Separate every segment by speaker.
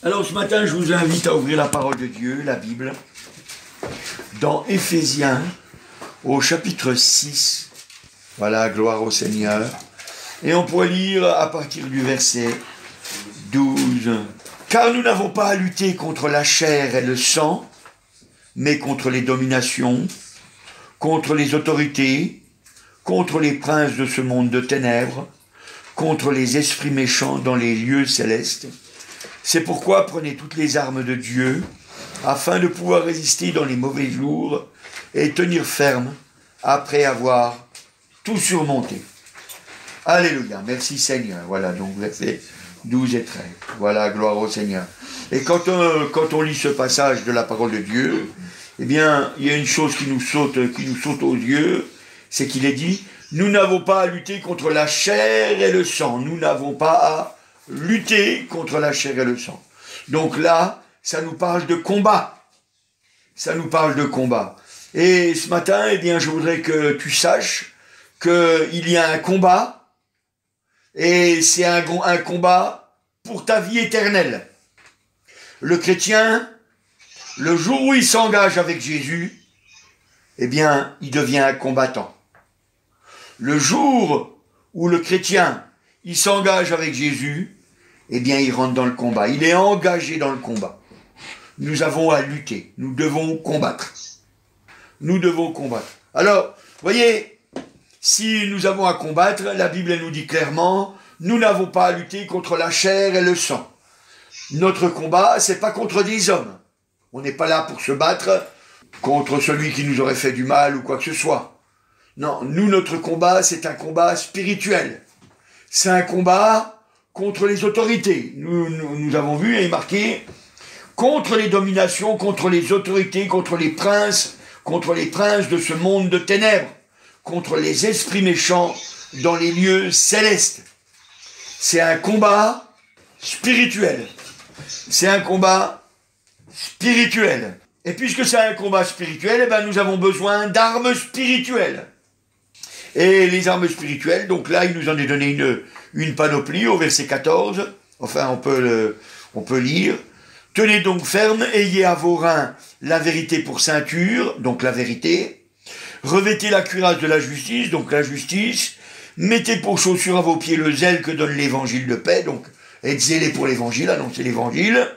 Speaker 1: Alors ce matin, je vous invite à ouvrir la parole de Dieu, la Bible, dans Éphésiens, au chapitre 6. Voilà, gloire au Seigneur. Et on pourrait lire à partir du verset 12. Car nous n'avons pas à lutter contre la chair et le sang, mais contre les dominations, contre les autorités, contre les princes de ce monde de ténèbres, contre les esprits méchants dans les lieux célestes. C'est pourquoi prenez toutes les armes de Dieu, afin de pouvoir résister dans les mauvais jours et tenir ferme après avoir tout surmonté. Alléluia, merci Seigneur. Voilà, donc versets 12 et 13. Voilà, gloire au Seigneur. Et quand on lit ce passage de la parole de Dieu, eh bien, il y a une chose qui nous saute aux yeux, c'est qu'il est dit, nous n'avons pas à lutter contre la chair et le sang. Nous n'avons pas à lutter contre la chair et le sang. Donc là, ça nous parle de combat. Ça nous parle de combat. Et ce matin, eh bien, je voudrais que tu saches qu'il y a un combat, et c'est un combat pour ta vie éternelle. Le chrétien, le jour où il s'engage avec Jésus, eh bien, il devient un combattant. Le jour où le chrétien, il s'engage avec Jésus, eh bien, il rentre dans le combat. Il est engagé dans le combat. Nous avons à lutter. Nous devons combattre. Nous devons combattre. Alors, voyez, si nous avons à combattre, la Bible elle nous dit clairement, nous n'avons pas à lutter contre la chair et le sang. Notre combat, c'est pas contre des hommes. On n'est pas là pour se battre contre celui qui nous aurait fait du mal ou quoi que ce soit. Non, nous, notre combat, c'est un combat spirituel. C'est un combat contre les autorités. Nous avons vu et marqué contre les dominations, contre les autorités, contre les princes de ce monde de ténèbres, contre les esprits méchants dans les lieux célestes. C'est un combat spirituel. C'est un combat spirituel. Et puisque c'est un combat spirituel, eh ben nous avons besoin d'armes spirituelles. Et les armes spirituelles, donc là, il nous en est donné une panoplie au verset 14. Enfin, on peut lire. Tenez donc ferme, ayez à vos reins la vérité pour ceinture, donc la vérité. Revêtez la cuirasse de la justice, donc la justice. Mettez pour chaussure à vos pieds le zèle que donne l'évangile de paix, donc être zélé pour l'évangile, annoncer l'évangile.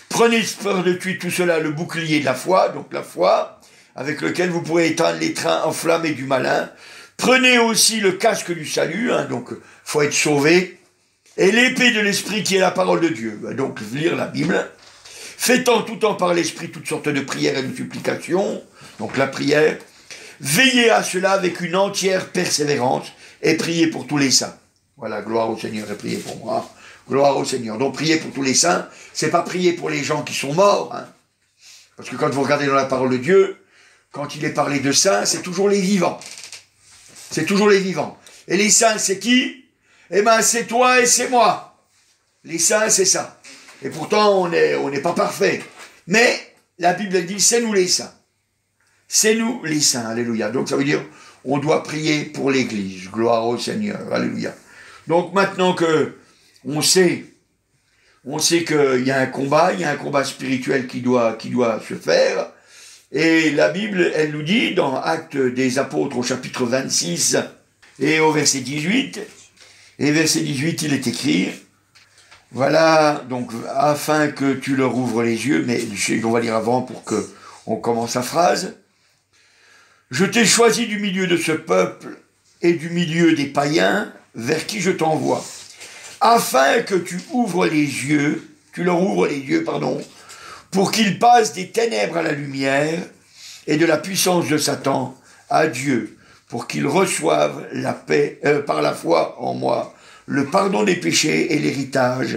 Speaker 1: Prenez par-dessus tout cela le bouclier de la foi, donc la foi, avec lequel vous pourrez éteindre les trains enflammés du malin. Prenez aussi le casque du salut, donc faut être sauvé, et l'épée de l'esprit qui est la parole de Dieu. Donc lire la Bible. Faites en tout temps par l'esprit toutes sortes de prières et de supplications, donc la prière. Veillez à cela avec une entière persévérance et priez pour tous les saints. Voilà, gloire au Seigneur et priez pour moi. Gloire au Seigneur. Donc prier pour tous les saints, c'est pas prier pour les gens qui sont morts, parce que quand vous regardez dans la parole de Dieu, quand il est parlé de saints, c'est toujours les vivants. C'est toujours les vivants. Et les saints, c'est qui? Eh ben, c'est toi et c'est moi. Les saints, c'est ça. Et pourtant, on n'est pas parfait. Mais la Bible dit, c'est nous les saints. C'est nous les saints. Alléluia. Donc ça veut dire, on doit prier pour l'Église. Gloire au Seigneur. Alléluia. Donc maintenant que on sait qu'il y a un combat spirituel qui doit se faire. Et la Bible, elle nous dit, dans Actes des Apôtres, au chapitre 26, et au verset 18, et verset 18, il est écrit, voilà, donc, afin que tu leur ouvres les yeux, mais on va lire avant pour que on commence la phrase. Je t'ai choisi du milieu de ce peuple et du milieu des païens, vers qui je t'envoie, afin que tu leur ouvres les yeux, pour qu'ils passent des ténèbres à la lumière et de la puissance de Satan à Dieu, pour qu'ils reçoivent la paix, par la foi en moi, le pardon des péchés et l'héritage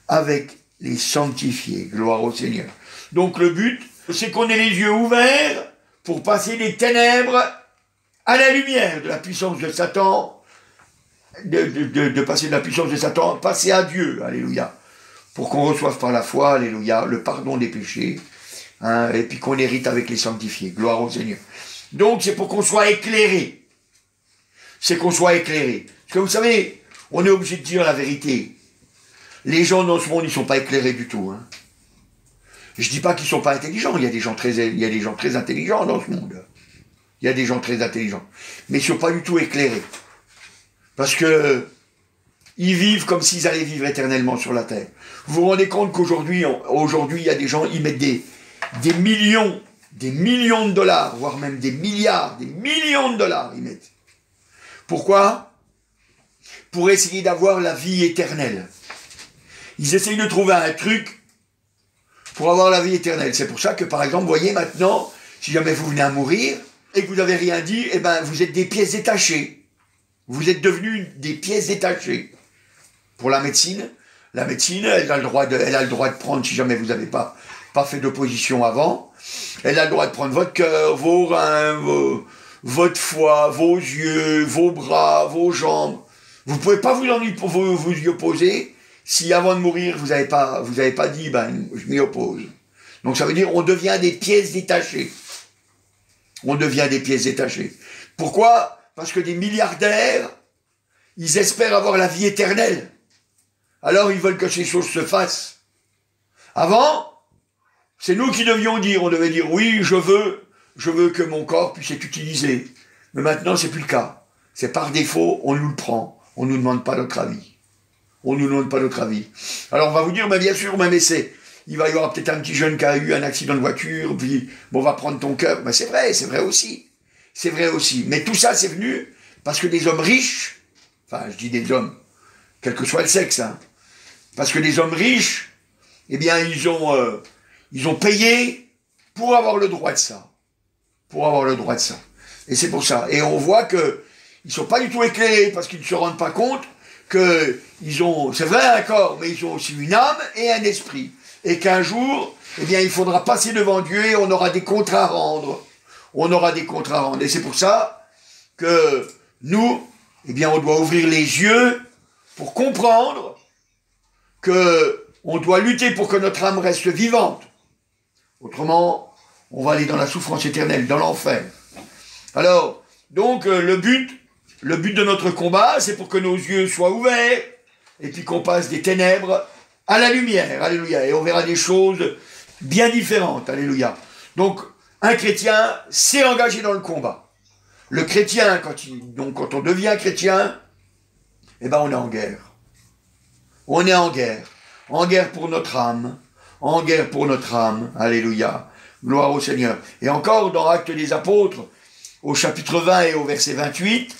Speaker 1: avec les sanctifiés. Gloire au Seigneur. Donc le but, c'est qu'on ait les yeux ouverts pour passer des ténèbres à la lumière de la puissance de Satan, de passer de la puissance de Satan, passer à Dieu. Alléluia. Pour qu'on reçoive par la foi, alléluia, le pardon des péchés, et puis qu'on hérite avec les sanctifiés. Gloire au Seigneur. Donc, c'est pour qu'on soit éclairé. C'est qu'on soit éclairé. Parce que vous savez, on est obligé de dire la vérité. Les gens dans ce monde, ils ne sont pas éclairés du tout. Hein. Je ne dis pas qu'ils ne sont pas intelligents. Il y a des gens très intelligents dans ce monde. Il y a des gens très intelligents. Mais ils ne sont pas du tout éclairés. Parce que ils vivent comme s'ils allaient vivre éternellement sur la terre. Vous vous rendez compte qu'aujourd'hui, il y a des gens, ils mettent des millions de dollars, voire même des milliards, des millions de dollars, ils mettent. Pourquoi? Pour essayer d'avoir la vie éternelle. Ils essayent de trouver un truc pour avoir la vie éternelle. C'est pour ça que, par exemple, vous voyez maintenant, si jamais vous venez à mourir et que vous n'avez rien dit, eh ben, vous êtes des pièces détachées. Vous êtes devenus des pièces détachées. Pour la médecine, elle a le droit de prendre, si jamais vous n'avez pas fait d'opposition avant, elle a le droit de prendre votre cœur, vos reins, votre foie, vos yeux, vos bras, vos jambes. Vous ne pouvez pas vous y opposer si avant de mourir, vous n'avez pas dit, ben, je m'y oppose. Donc ça veut dire, on devient des pièces détachées. On devient des pièces détachées. Pourquoi? Parce que des milliardaires, ils espèrent avoir la vie éternelle. Alors ils veulent que ces choses se fassent. Avant, c'est nous qui devions dire, on devait dire, oui, je veux que mon corps puisse être utilisé. Mais maintenant, c'est plus le cas. C'est par défaut, on nous le prend. On ne nous demande pas notre avis. On ne nous demande pas notre avis. Alors on va vous dire, mais bien sûr, même essai. Il va y avoir peut-être un petit jeune qui a eu un accident de voiture, puis bon, on va prendre ton cœur. Ben, c'est vrai aussi. C'est vrai aussi. Mais tout ça, c'est venu parce que des hommes riches, enfin, je dis des hommes, quel que soit le sexe, hein, parce que des hommes riches, eh bien, ils ont payé pour avoir le droit de ça. Pour avoir le droit de ça. Et c'est pour ça. Et on voit que ils sont pas du tout éclairés parce qu'ils ne se rendent pas compte que ils ont, c'est vrai un corps, mais ils ont aussi une âme et un esprit. Et qu'un jour, eh bien, il faudra passer devant Dieu et on aura des comptes à rendre. On aura des comptes à rendre. Et c'est pour ça que nous, eh bien, on doit ouvrir les yeux pour comprendre que on doit lutter pour que notre âme reste vivante. Autrement, on va aller dans la souffrance éternelle, dans l'enfer. Alors, donc, le but de notre combat, c'est pour que nos yeux soient ouverts, et puis qu'on passe des ténèbres à la lumière, alléluia, et on verra des choses bien différentes, alléluia. Donc, un chrétien s'est engagé dans le combat. Le chrétien, quand on devient chrétien, eh ben on est en guerre. On est en guerre pour notre âme, alléluia, gloire au Seigneur. Et encore dans Actes des Apôtres, au chapitre 20 et au verset 28,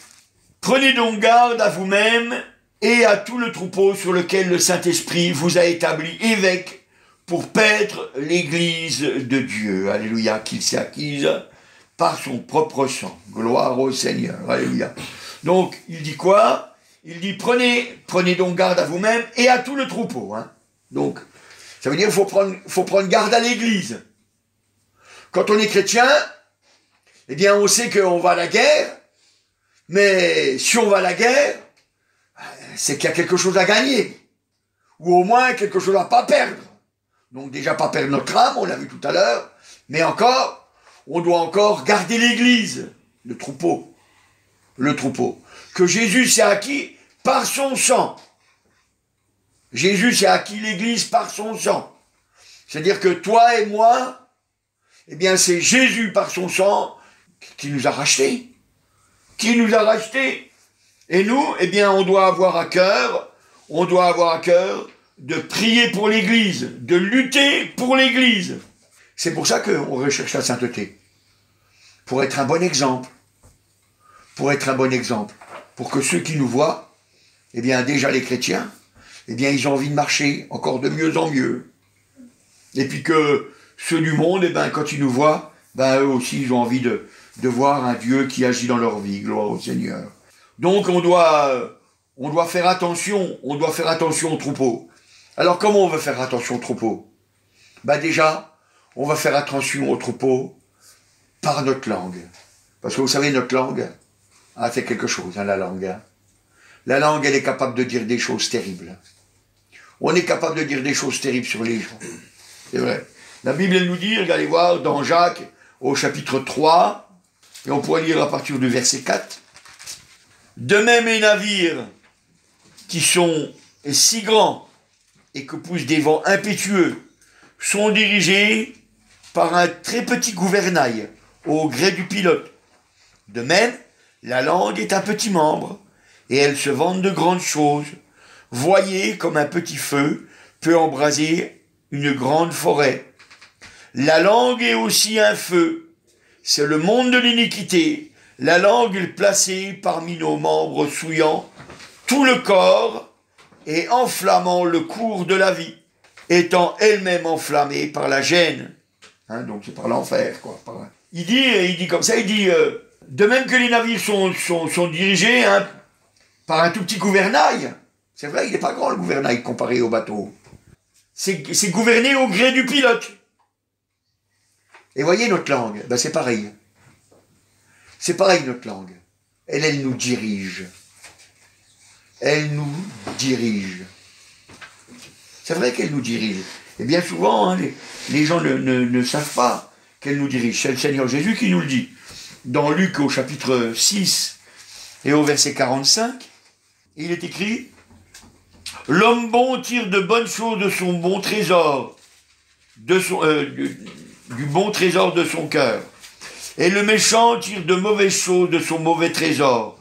Speaker 1: prenez donc garde à vous-même et à tout le troupeau sur lequel le Saint-Esprit vous a établi évêque pour paître l'église de Dieu, alléluia, qu'il s'est acquise par son propre sang. Gloire au Seigneur, alléluia. Donc, il dit quoi? Il dit, prenez donc garde à vous-même et à tout le troupeau. Hein. Donc, ça veut dire qu'il faut prendre garde à l'église. Quand on est chrétien, eh bien, on sait qu'on va à la guerre, mais si on va à la guerre, c'est qu'il y a quelque chose à gagner, ou au moins quelque chose à pas perdre. Donc déjà pas perdre notre âme, on l'a vu tout à l'heure, mais encore, on doit encore garder l'église, le troupeau, que Jésus s'est acquis par son sang. Jésus s'est acquis l'église par son sang. C'est-à-dire que toi et moi, eh bien c'est Jésus par son sang qui nous a rachetés. Et nous, eh bien, on doit avoir à cœur de prier pour l'église, de lutter pour l'église. C'est pour ça qu'on recherche la sainteté. Pour être un bon exemple. Pour que ceux qui nous voient, eh bien, déjà les chrétiens, eh bien, ils ont envie de marcher encore de mieux en mieux. Et puis que ceux du monde, eh bien, quand ils nous voient, ben, eux aussi, ils ont envie de voir un Dieu qui agit dans leur vie, gloire au Seigneur. Donc on doit faire attention au troupeau. Alors comment on veut faire attention au troupeau? Ben déjà, on va faire attention au troupeau par notre langue. Parce que vous savez, notre langue, c'est quelque chose, hein, la langue. Hein. La langue, elle est capable de dire des choses terribles. On est capable de dire des choses terribles sur les gens. C'est vrai. La Bible, elle nous dit, regardez voir, dans Jacques, au chapitre 3, et on pourrait lire à partir du verset 4. De même les navires qui sont si grands et que poussent des vents impétueux sont dirigés par un très petit gouvernail au gré du pilote. De même, la langue est un petit membre et elle se vante de grandes choses. Voyez comme un petit feu peut embraser une grande forêt. La langue est aussi un feu. C'est le monde de l'iniquité. La langue est placée parmi nos membres souillant tout le corps et enflammant le cours de la vie, étant elle-même enflammée par la gêne. Hein, donc c'est par l'enfer, quoi. Il dit comme ça, de même que les navires sont dirigés par un tout petit gouvernail. C'est vrai, il n'est pas grand le gouvernail comparé au bateau. C'est gouverné au gré du pilote. Et voyez notre langue, ben c'est pareil. C'est pareil notre langue. Elle nous dirige. Elle nous dirige. C'est vrai qu'elle nous dirige. Et bien souvent, hein, les gens ne savent pas qu'elle nous dirige. C'est le Seigneur Jésus qui nous le dit. Dans Luc au chapitre 6 et au verset 45, il est écrit « L'homme bon tire de bonnes choses de son bon trésor, du bon trésor de son cœur. Et le méchant tire de mauvaises choses de son mauvais trésor.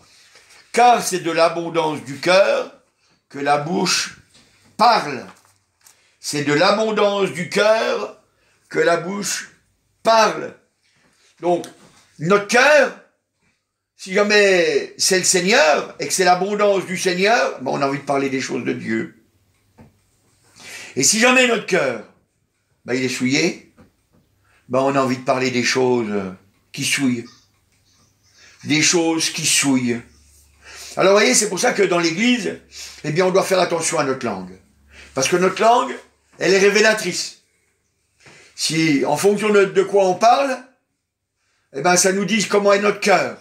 Speaker 1: Car c'est de l'abondance du cœur que la bouche parle. » C'est de l'abondance du cœur que la bouche parle. Donc, notre cœur, si jamais c'est le Seigneur et que c'est l'abondance du Seigneur, ben on a envie de parler des choses de Dieu. Et si jamais notre cœur, ben il est souillé, ben on a envie de parler des choses qui souillent. Des choses qui souillent. Alors, vous voyez, c'est pour ça que dans l'Église, eh bien, on doit faire attention à notre langue. Parce que notre langue, elle est révélatrice. Si, en fonction de quoi on parle, eh ben, ça nous dit comment est notre cœur.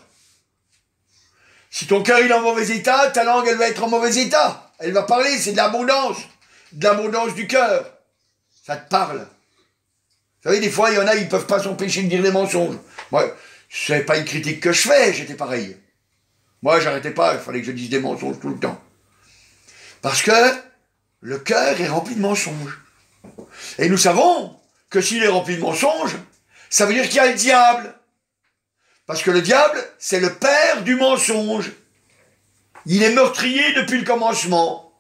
Speaker 1: Si ton cœur est en mauvais état, ta langue, elle va être en mauvais état. Elle va parler, c'est de l'abondance du cœur. Ça te parle. Vous savez, des fois, il y en a, ils ne peuvent pas s'empêcher de dire des mensonges. Moi, c'est pas une critique que je fais, j'étais pareil. Moi, j'arrêtais pas, il fallait que je dise des mensonges tout le temps. Parce que le cœur est rempli de mensonges. Et nous savons que s'il est rempli de mensonges, ça veut dire qu'il y a le diable. Parce que le diable, c'est le père du mensonge. Il est meurtrier depuis le commencement.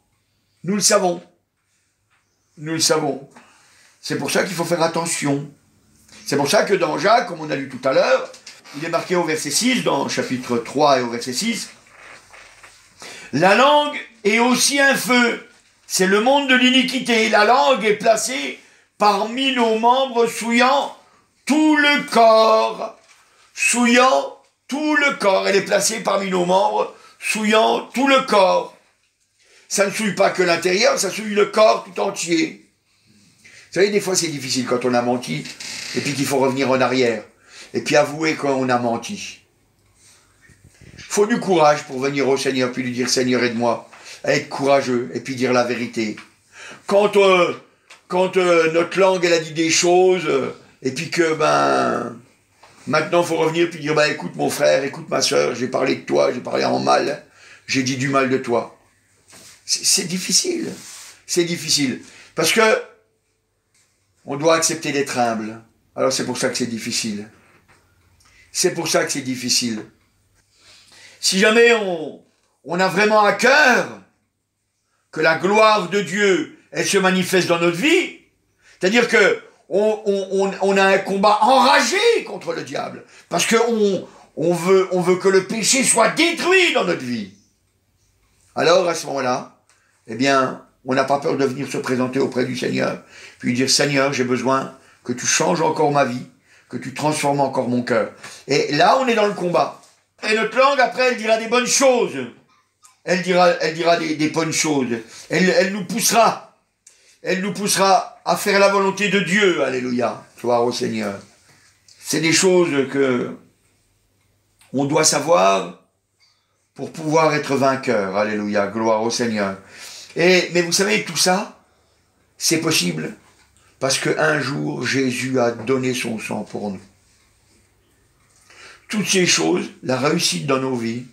Speaker 1: Nous le savons. Nous le savons. C'est pour ça qu'il faut faire attention. C'est pour ça que dans Jacques, comme on a lu tout à l'heure, il est marqué au verset 6, dans le chapitre 3 et au verset 6, « La langue est aussi un feu. C'est le monde de l'iniquité. La langue est placée parmi nos membres souillant tout le corps. » Souillant tout le corps. Elle est placée parmi nos membres, souillant tout le corps. Ça ne souille pas que l'intérieur, ça souille le corps tout entier. Vous savez, des fois c'est difficile quand on a menti, et puis qu'il faut revenir en arrière, et puis avouer qu'on a menti. Il faut du courage pour venir au Seigneur, puis lui dire « Seigneur, aide-moi à être courageux, et puis dire la vérité. » Quand notre langue, elle a dit des choses, et puis que, maintenant, il faut revenir puis dire, écoute mon frère, écoute ma soeur, j'ai parlé de toi, j'ai parlé en mal, j'ai dit du mal de toi. C'est difficile. C'est difficile. Parce que on doit accepter d'être humble. Alors c'est pour ça que c'est difficile. C'est pour ça que c'est difficile. Si jamais on a vraiment à cœur que la gloire de Dieu, elle se manifeste dans notre vie, c'est-à-dire que on a un combat enragé contre le diable. Parce qu'on veut que le péché soit détruit dans notre vie. Alors, à ce moment-là, eh bien, on n'a pas peur de venir se présenter auprès du Seigneur, puis dire, Seigneur, j'ai besoin que tu changes encore ma vie, que tu transformes encore mon cœur. Et là, on est dans le combat. Et notre langue, après, elle dira des bonnes choses. Elle dira des bonnes choses. Elle nous poussera. Elle nous poussera à faire la volonté de Dieu. Alléluia. Gloire au Seigneur. C'est des choses que on doit savoir pour pouvoir être vainqueur. Alléluia. Gloire au Seigneur. Mais vous savez, tout ça, c'est possible parce qu'un jour, Jésus a donné son sang pour nous. Toutes ces choses, la réussite dans nos vies,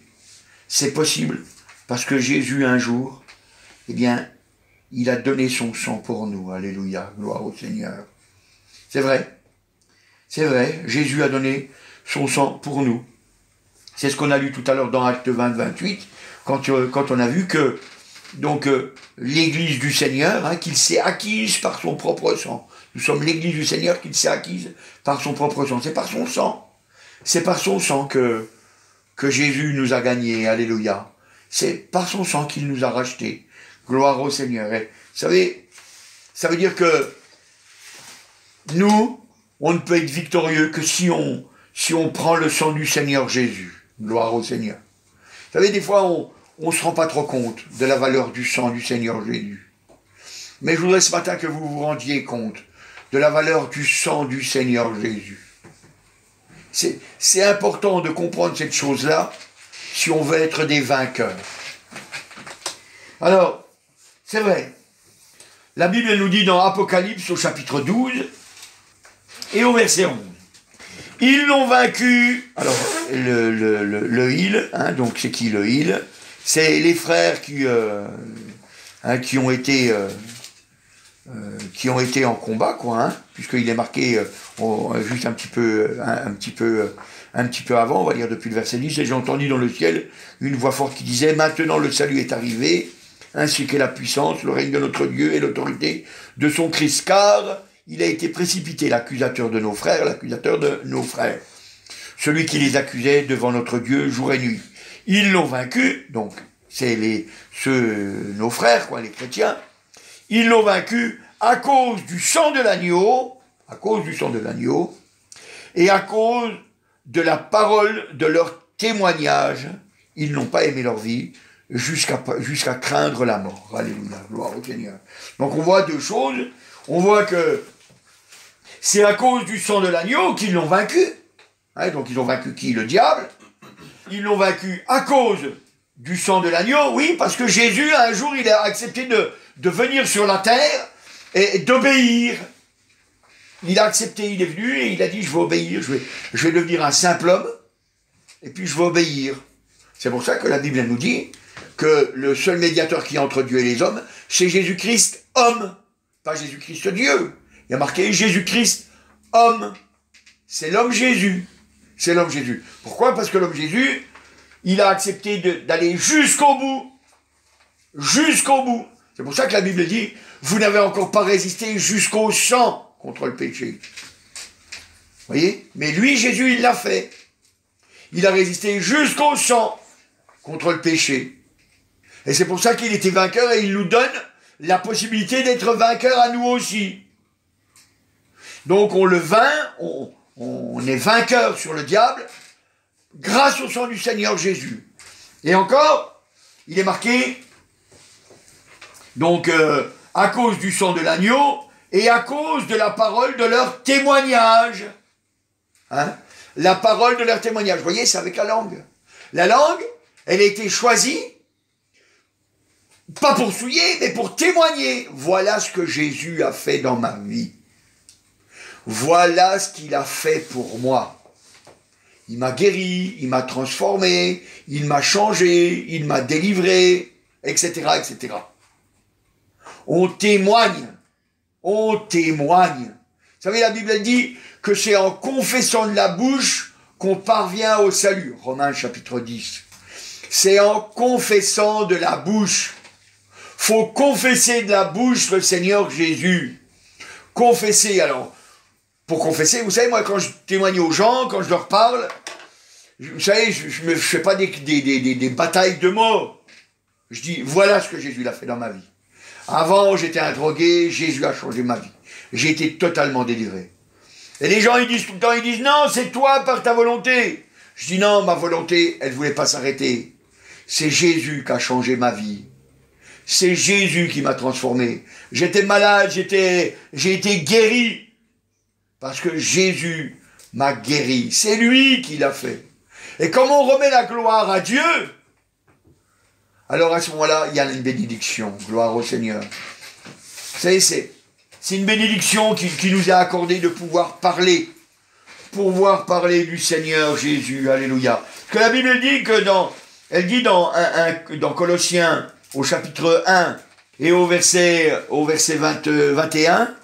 Speaker 1: c'est possible parce que Jésus, un jour, eh bien, il a donné son sang pour nous. Alléluia, gloire au Seigneur. C'est vrai. C'est vrai, Jésus a donné son sang pour nous. C'est ce qu'on a lu tout à l'heure dans Acte 20, 28, quand on a vu que donc l'Église du Seigneur, qu'il s'est acquise par son propre sang. Nous sommes l'Église du Seigneur qu'il s'est acquise par son propre sang. C'est par son sang. C'est par son sang que Jésus nous a gagnés. Alléluia. C'est par son sang qu'il nous a rachetés. Gloire au Seigneur. Et, vous savez, ça veut dire que nous, on ne peut être victorieux que si on prend le sang du Seigneur Jésus. Gloire au Seigneur. Vous savez, des fois, on ne se rend pas trop compte de la valeur du sang du Seigneur Jésus. Mais je voudrais ce matin que vous vous rendiez compte de la valeur du sang du Seigneur Jésus. C'est important de comprendre cette chose-là si on veut être des vainqueurs. Alors, c'est vrai. La Bible nous dit dans Apocalypse au chapitre 12 et au verset 11. Ils l'ont vaincu. Alors, le il, donc c'est qui le il? C'est les frères qui ont été en combat, quoi, puisqu'il est marqué juste un petit peu avant, on va dire depuis le verset 10, et j'ai entendu dans le ciel une voix forte qui disait: maintenant le salut est arrivé, ainsi que la puissance, le règne de notre Dieu et l'autorité de son Christ, car il a été précipité, l'accusateur de nos frères, celui qui les accusait devant notre Dieu jour et nuit. Ils l'ont vaincu, donc c'est nos frères, les chrétiens, ils l'ont vaincu à cause du sang de l'agneau, et à cause de la parole de leur témoignage. Ils n'ont pas aimé leur vie jusqu'à craindre la mort. Alléluia, gloire au Seigneur. Donc on voit deux choses. On voit que c'est à cause du sang de l'agneau qu'ils l'ont vaincu. Donc ils ont vaincu qui? Le diable. Ils l'ont vaincu à cause du sang de l'agneau, oui, parce que Jésus, un jour, il a accepté de venir sur la terre et d'obéir. Il a accepté, il est venu et il a dit: je vais obéir, je vais devenir un simple homme, et puis je vais obéir. C'est pour ça que la Bible nous dit que le seul médiateur qui est entre Dieu et les hommes, c'est Jésus-Christ, homme, pas Jésus-Christ Dieu. Il y a marqué Jésus-Christ, homme. C'est l'homme Jésus. C'est l'homme Jésus. Pourquoi? Parce que l'homme Jésus, il a accepté d'aller jusqu'au bout. Jusqu'au bout. C'est pour ça que la Bible dit: vous n'avez encore pas résisté jusqu'au sang contre le péché. Vous voyez? Mais lui, Jésus, il l'a fait. Il a résisté jusqu'au sang contre le péché. Et c'est pour ça qu'il était vainqueur, et il nous donne la possibilité d'être vainqueur à nous aussi. Donc on le vainc, on est vainqueur sur le diable grâce au sang du Seigneur Jésus. Et encore, il est marqué, donc à cause du sang de l'agneau et à cause de la parole de leur témoignage. La parole de leur témoignage. Vous voyez, c'est avec la langue. La langue, elle a été choisie, pas pour souiller, mais pour témoigner. Voilà ce que Jésus a fait dans ma vie. Voilà ce qu'il a fait pour moi. Il m'a guéri, il m'a transformé, il m'a changé, il m'a délivré, etc., etc. On témoigne. On témoigne. Vous savez, la Bible dit que c'est en confessant de la bouche qu'on parvient au salut. Romains chapitre 10. C'est en confessant de la bouche. Faut confesser de la bouche le Seigneur Jésus. Confesser, alors. Pour confesser, vous savez, moi, quand je témoigne aux gens, quand je leur parle, vous savez, je ne fais pas des batailles de mots. Je dis, voilà ce que Jésus a fait dans ma vie. Avant, j'étais un drogué, Jésus a changé ma vie. J'ai été totalement délivré. Et les gens, ils disent tout le temps, ils disent, non, c'est toi par ta volonté. Je dis, non, ma volonté, elle ne voulait pas s'arrêter. C'est Jésus qui a changé ma vie. C'est Jésus qui m'a transformé. J'étais malade, j'ai été guéri. Parce que Jésus m'a guéri. C'est lui qui l'a fait. Et comme on remet la gloire à Dieu, alors à ce moment-là, il y a une bénédiction. Gloire au Seigneur. Vous savez, c'est une bénédiction qui nous est accordée de pouvoir parler du Seigneur Jésus. Alléluia. Parce que la Bible dit que elle dit dans Colossiens, au chapitre 1, Et au verset 21,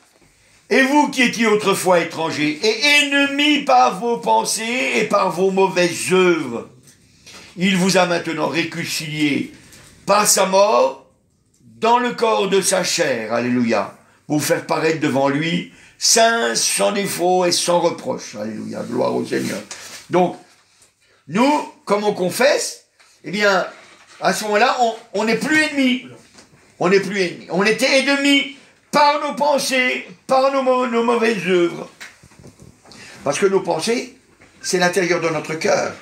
Speaker 1: et vous qui étiez autrefois étrangers et ennemis par vos pensées et par vos mauvaises œuvres, il vous a maintenant réconciliés par sa mort dans le corps de sa chair, alléluia, pour vous faire paraître devant lui, saint, sans défaut et sans reproche, alléluia, gloire au Seigneur. Donc, nous, comme on confesse, eh bien, à ce moment-là, on n'est plus ennemis. On n'est plus ennemis. On était ennemis par nos pensées, par nos mauvaises œuvres. Parce que nos pensées, c'est l'intérieur de notre cœur.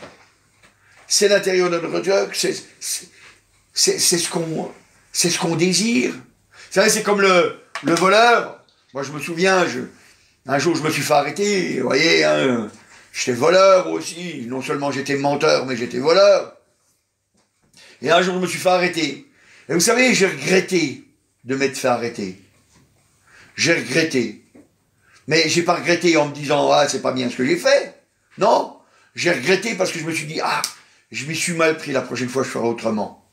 Speaker 1: C'est l'intérieur de notre cœur, c'est ce qu'on désire. Vous savez, c'est comme le voleur. Moi, je me souviens, un jour, je me suis fait arrêter. Vous voyez, hein, j'étais voleur aussi. Non seulement j'étais menteur, mais j'étais voleur. Et un jour, je me suis fait arrêter. Et vous savez, j'ai regretté de m'être fait arrêter. J'ai regretté. Mais j'ai pas regretté en me disant, ah, c'est pas bien ce que j'ai fait. Non. J'ai regretté parce que je me suis dit, ah, je m'y suis mal pris, la prochaine fois, je ferai autrement.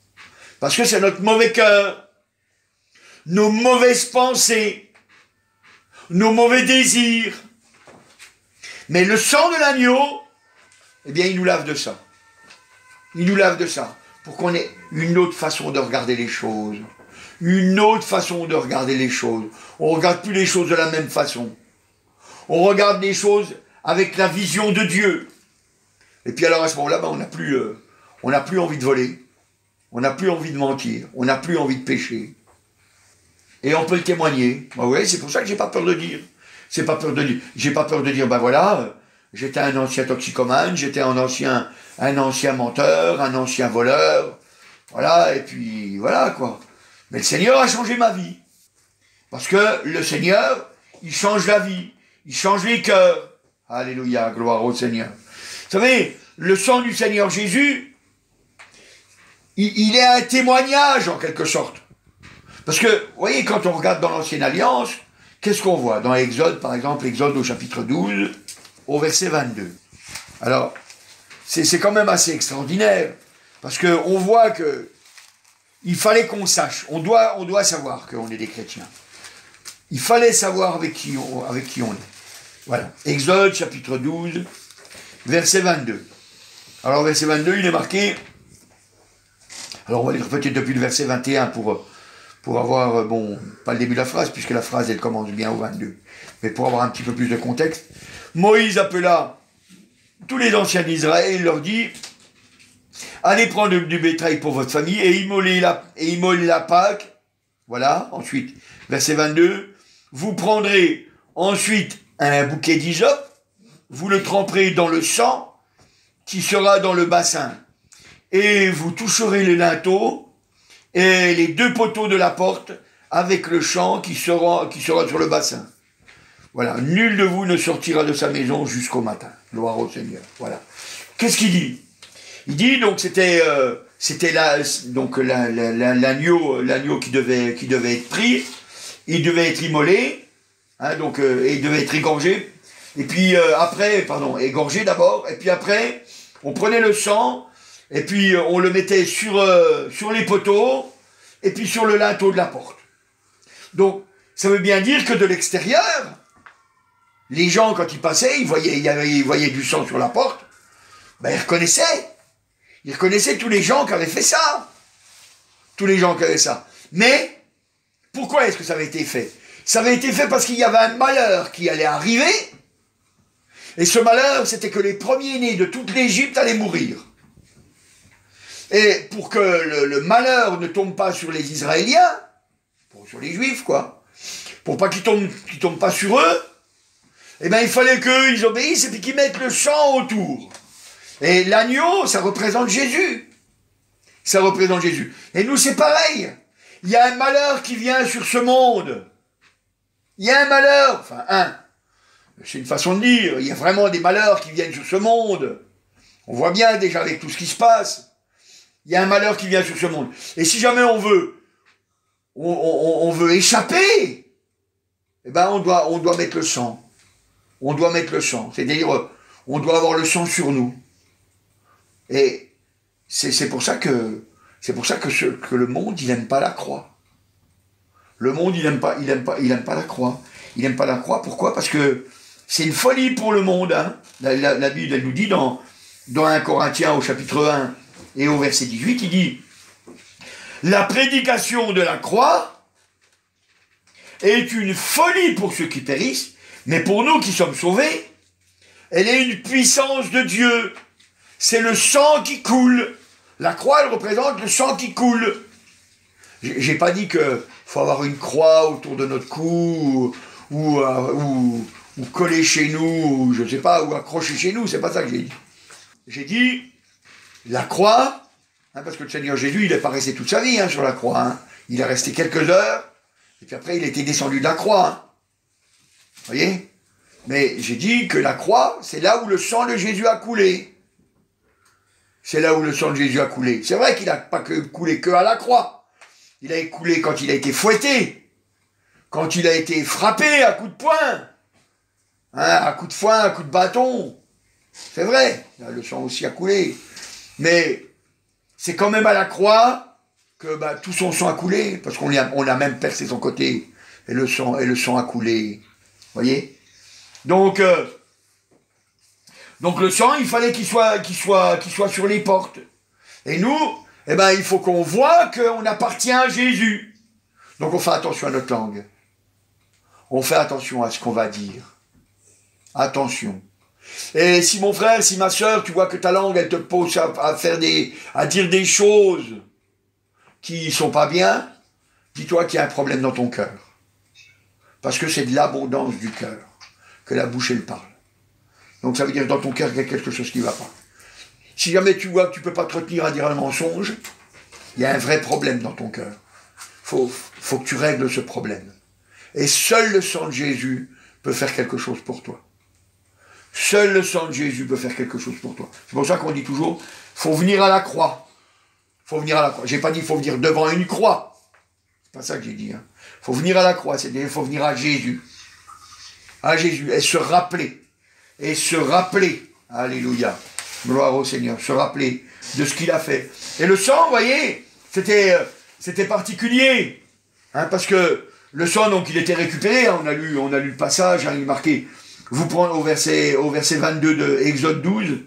Speaker 1: Parce que c'est notre mauvais cœur, nos mauvaises pensées, nos mauvais désirs. Mais le sang de l'agneau, eh bien, il nous lave de ça. Il nous lave de ça. Pour qu'on ait une autre façon de regarder les choses. Une autre façon de regarder les choses. On ne regarde plus les choses de la même façon. On regarde les choses avec la vision de Dieu. Et puis alors à ce moment-là, ben, on n'a plus envie de voler. On n'a plus envie de mentir. On n'a plus envie de pécher. Et on peut le témoigner. Ben oui, c'est pour ça que j'ai pas peur de dire. J'ai pas peur de dire, ben voilà, j'étais un ancien toxicomane, j'étais un ancien menteur, un ancien voleur. Voilà, et puis voilà quoi. Mais le Seigneur a changé ma vie. Parce que le Seigneur, il change la vie. Il change les cœurs. Alléluia, gloire au Seigneur. Vous savez, le sang du Seigneur Jésus, il est un témoignage en quelque sorte. Parce que, vous voyez, quand on regarde dans l'Ancienne Alliance, qu'est-ce qu'on voit? Dans Exode, par exemple, Exode au chapitre 12, au verset 22. Alors, c'est quand même assez extraordinaire. Parce qu'on voit que il fallait qu'on sache. On doit savoir qu'on est des chrétiens. Il fallait savoir avec qui on est. Voilà. Exode, chapitre 12, verset 22. Alors, verset 22, il est marqué... Alors, on va lire peut-être depuis le verset 21 pour avoir, bon, pas le début de la phrase, puisque la phrase, elle commence bien au 22. Mais pour avoir un petit peu plus de contexte. Moïse appela tous les anciens d'Israël et leur dit... Allez prendre du bétail pour votre famille et immoler la Pâque. Voilà, ensuite, verset 22. Vous prendrez ensuite un bouquet d'hysope, vous le tremperez dans le sang qui sera dans le bassin. Et vous toucherez le linteau et les deux poteaux de la porte avec le champ qui sera sur le bassin. Voilà, nul de vous ne sortira de sa maison jusqu'au matin. Gloire au Seigneur. Voilà. Qu'est-ce qu'il dit? Il dit donc c'était l'agneau qui devait être pris, il devait être immolé, hein, donc il devait être égorgé, et puis égorgé d'abord, et puis après on prenait le sang et puis on le mettait sur les poteaux et puis sur le linteau de la porte. Donc ça veut bien dire que de l'extérieur, les gens quand ils passaient, ils voyaient du sang sur la porte, ben ils reconnaissaient. Il reconnaissait tous les gens qui avaient fait ça. Tous les gens qui avaient ça. Mais, pourquoi est-ce que ça avait été fait? Ça avait été fait parce qu'il y avait un malheur qui allait arriver. Et ce malheur, c'était que les premiers-nés de toute l'Égypte allaient mourir. Et pour que le malheur ne tombe pas sur les Israéliens, sur les Juifs, quoi, pour pas qu'il tombe pas sur eux, eh bien, il fallait qu'eux, ils obéissent et puis qu'ils mettent le sang autour. Et l'agneau, ça représente Jésus. Ça représente Jésus. Et nous, c'est pareil. Il y a un malheur qui vient sur ce monde. Il y a un malheur. Enfin, c'est une façon de dire. Il y a vraiment des malheurs qui viennent sur ce monde. On voit bien déjà avec tout ce qui se passe. Il y a un malheur qui vient sur ce monde. Et si jamais on veut échapper, eh ben, on doit mettre le sang. On doit mettre le sang. C'est-à-dire, on doit avoir le sang sur nous. Et c'est pour ça que le monde, il n'aime pas la croix. Le monde, il aime pas la croix. Il n'aime pas la croix. Pourquoi? Parce que c'est une folie pour le monde. Hein. La Bible, elle nous dit dans 1 Corinthiens au chapitre 1 et au verset 18, il dit « La prédication de la croix est une folie pour ceux qui périssent, mais pour nous qui sommes sauvés, elle est une puissance de Dieu. C'est le sang qui coule. La croix, elle représente le sang qui coule. » J'ai pas dit qu'il faut avoir une croix autour de notre cou ou coller chez nous, ou je sais pas, ou accrocher chez nous, c'est pas ça que j'ai dit. J'ai dit la croix, hein, parce que le Seigneur Jésus, il n'est pas resté toute sa vie hein, sur la croix. Hein. Il est resté quelques heures, et puis après il était descendu de la croix. Hein. Vous voyez? Mais j'ai dit que la croix, c'est là où le sang de Jésus a coulé. C'est là où le sang de Jésus a coulé. C'est vrai qu'il n'a pas coulé que à la croix. Il a coulé quand il a été fouetté, quand il a été frappé à coups de poing, hein, à coups de foin, à coups de bâton. C'est vrai, le sang aussi a coulé. Mais c'est quand même à la croix que tout son sang a coulé, parce qu'on a même percé son côté, et le sang a coulé. Vous voyez? Donc le sang, il fallait qu'il soit sur les portes. Et nous, il faut qu'on voit qu'on appartient à Jésus. Donc on fait attention à notre langue. On fait attention à ce qu'on va dire. Attention. Et si mon frère, si ma soeur, tu vois que ta langue, elle te pousse à dire des choses qui sont pas bien, dis-toi qu'il y a un problème dans ton cœur. Parce que c'est de l'abondance du cœur que la bouche, elle parle. Donc ça veut dire que dans ton cœur, il y a quelque chose qui ne va pas. Si jamais tu vois que tu ne peux pas te retenir à dire un mensonge, il y a un vrai problème dans ton cœur. Faut que tu règles ce problème. Et seul le sang de Jésus peut faire quelque chose pour toi. Seul le sang de Jésus peut faire quelque chose pour toi. C'est pour ça qu'on dit toujours, faut venir à la croix. Faut venir à la croix. J'ai pas dit faut venir devant une croix. C'est pas ça que j'ai dit. Hein. Faut venir à la croix, c'est-à-dire faut venir à Jésus. À Jésus. Et se rappeler. Et se rappeler. Alléluia. Gloire au Seigneur. Se rappeler de ce qu'il a fait. Et le sang, vous voyez, c'était particulier. Hein, parce que le sang, donc, il était récupéré. Hein, on a lu le passage, hein, il est marqué. Vous prendre au verset 22 de Exode 12.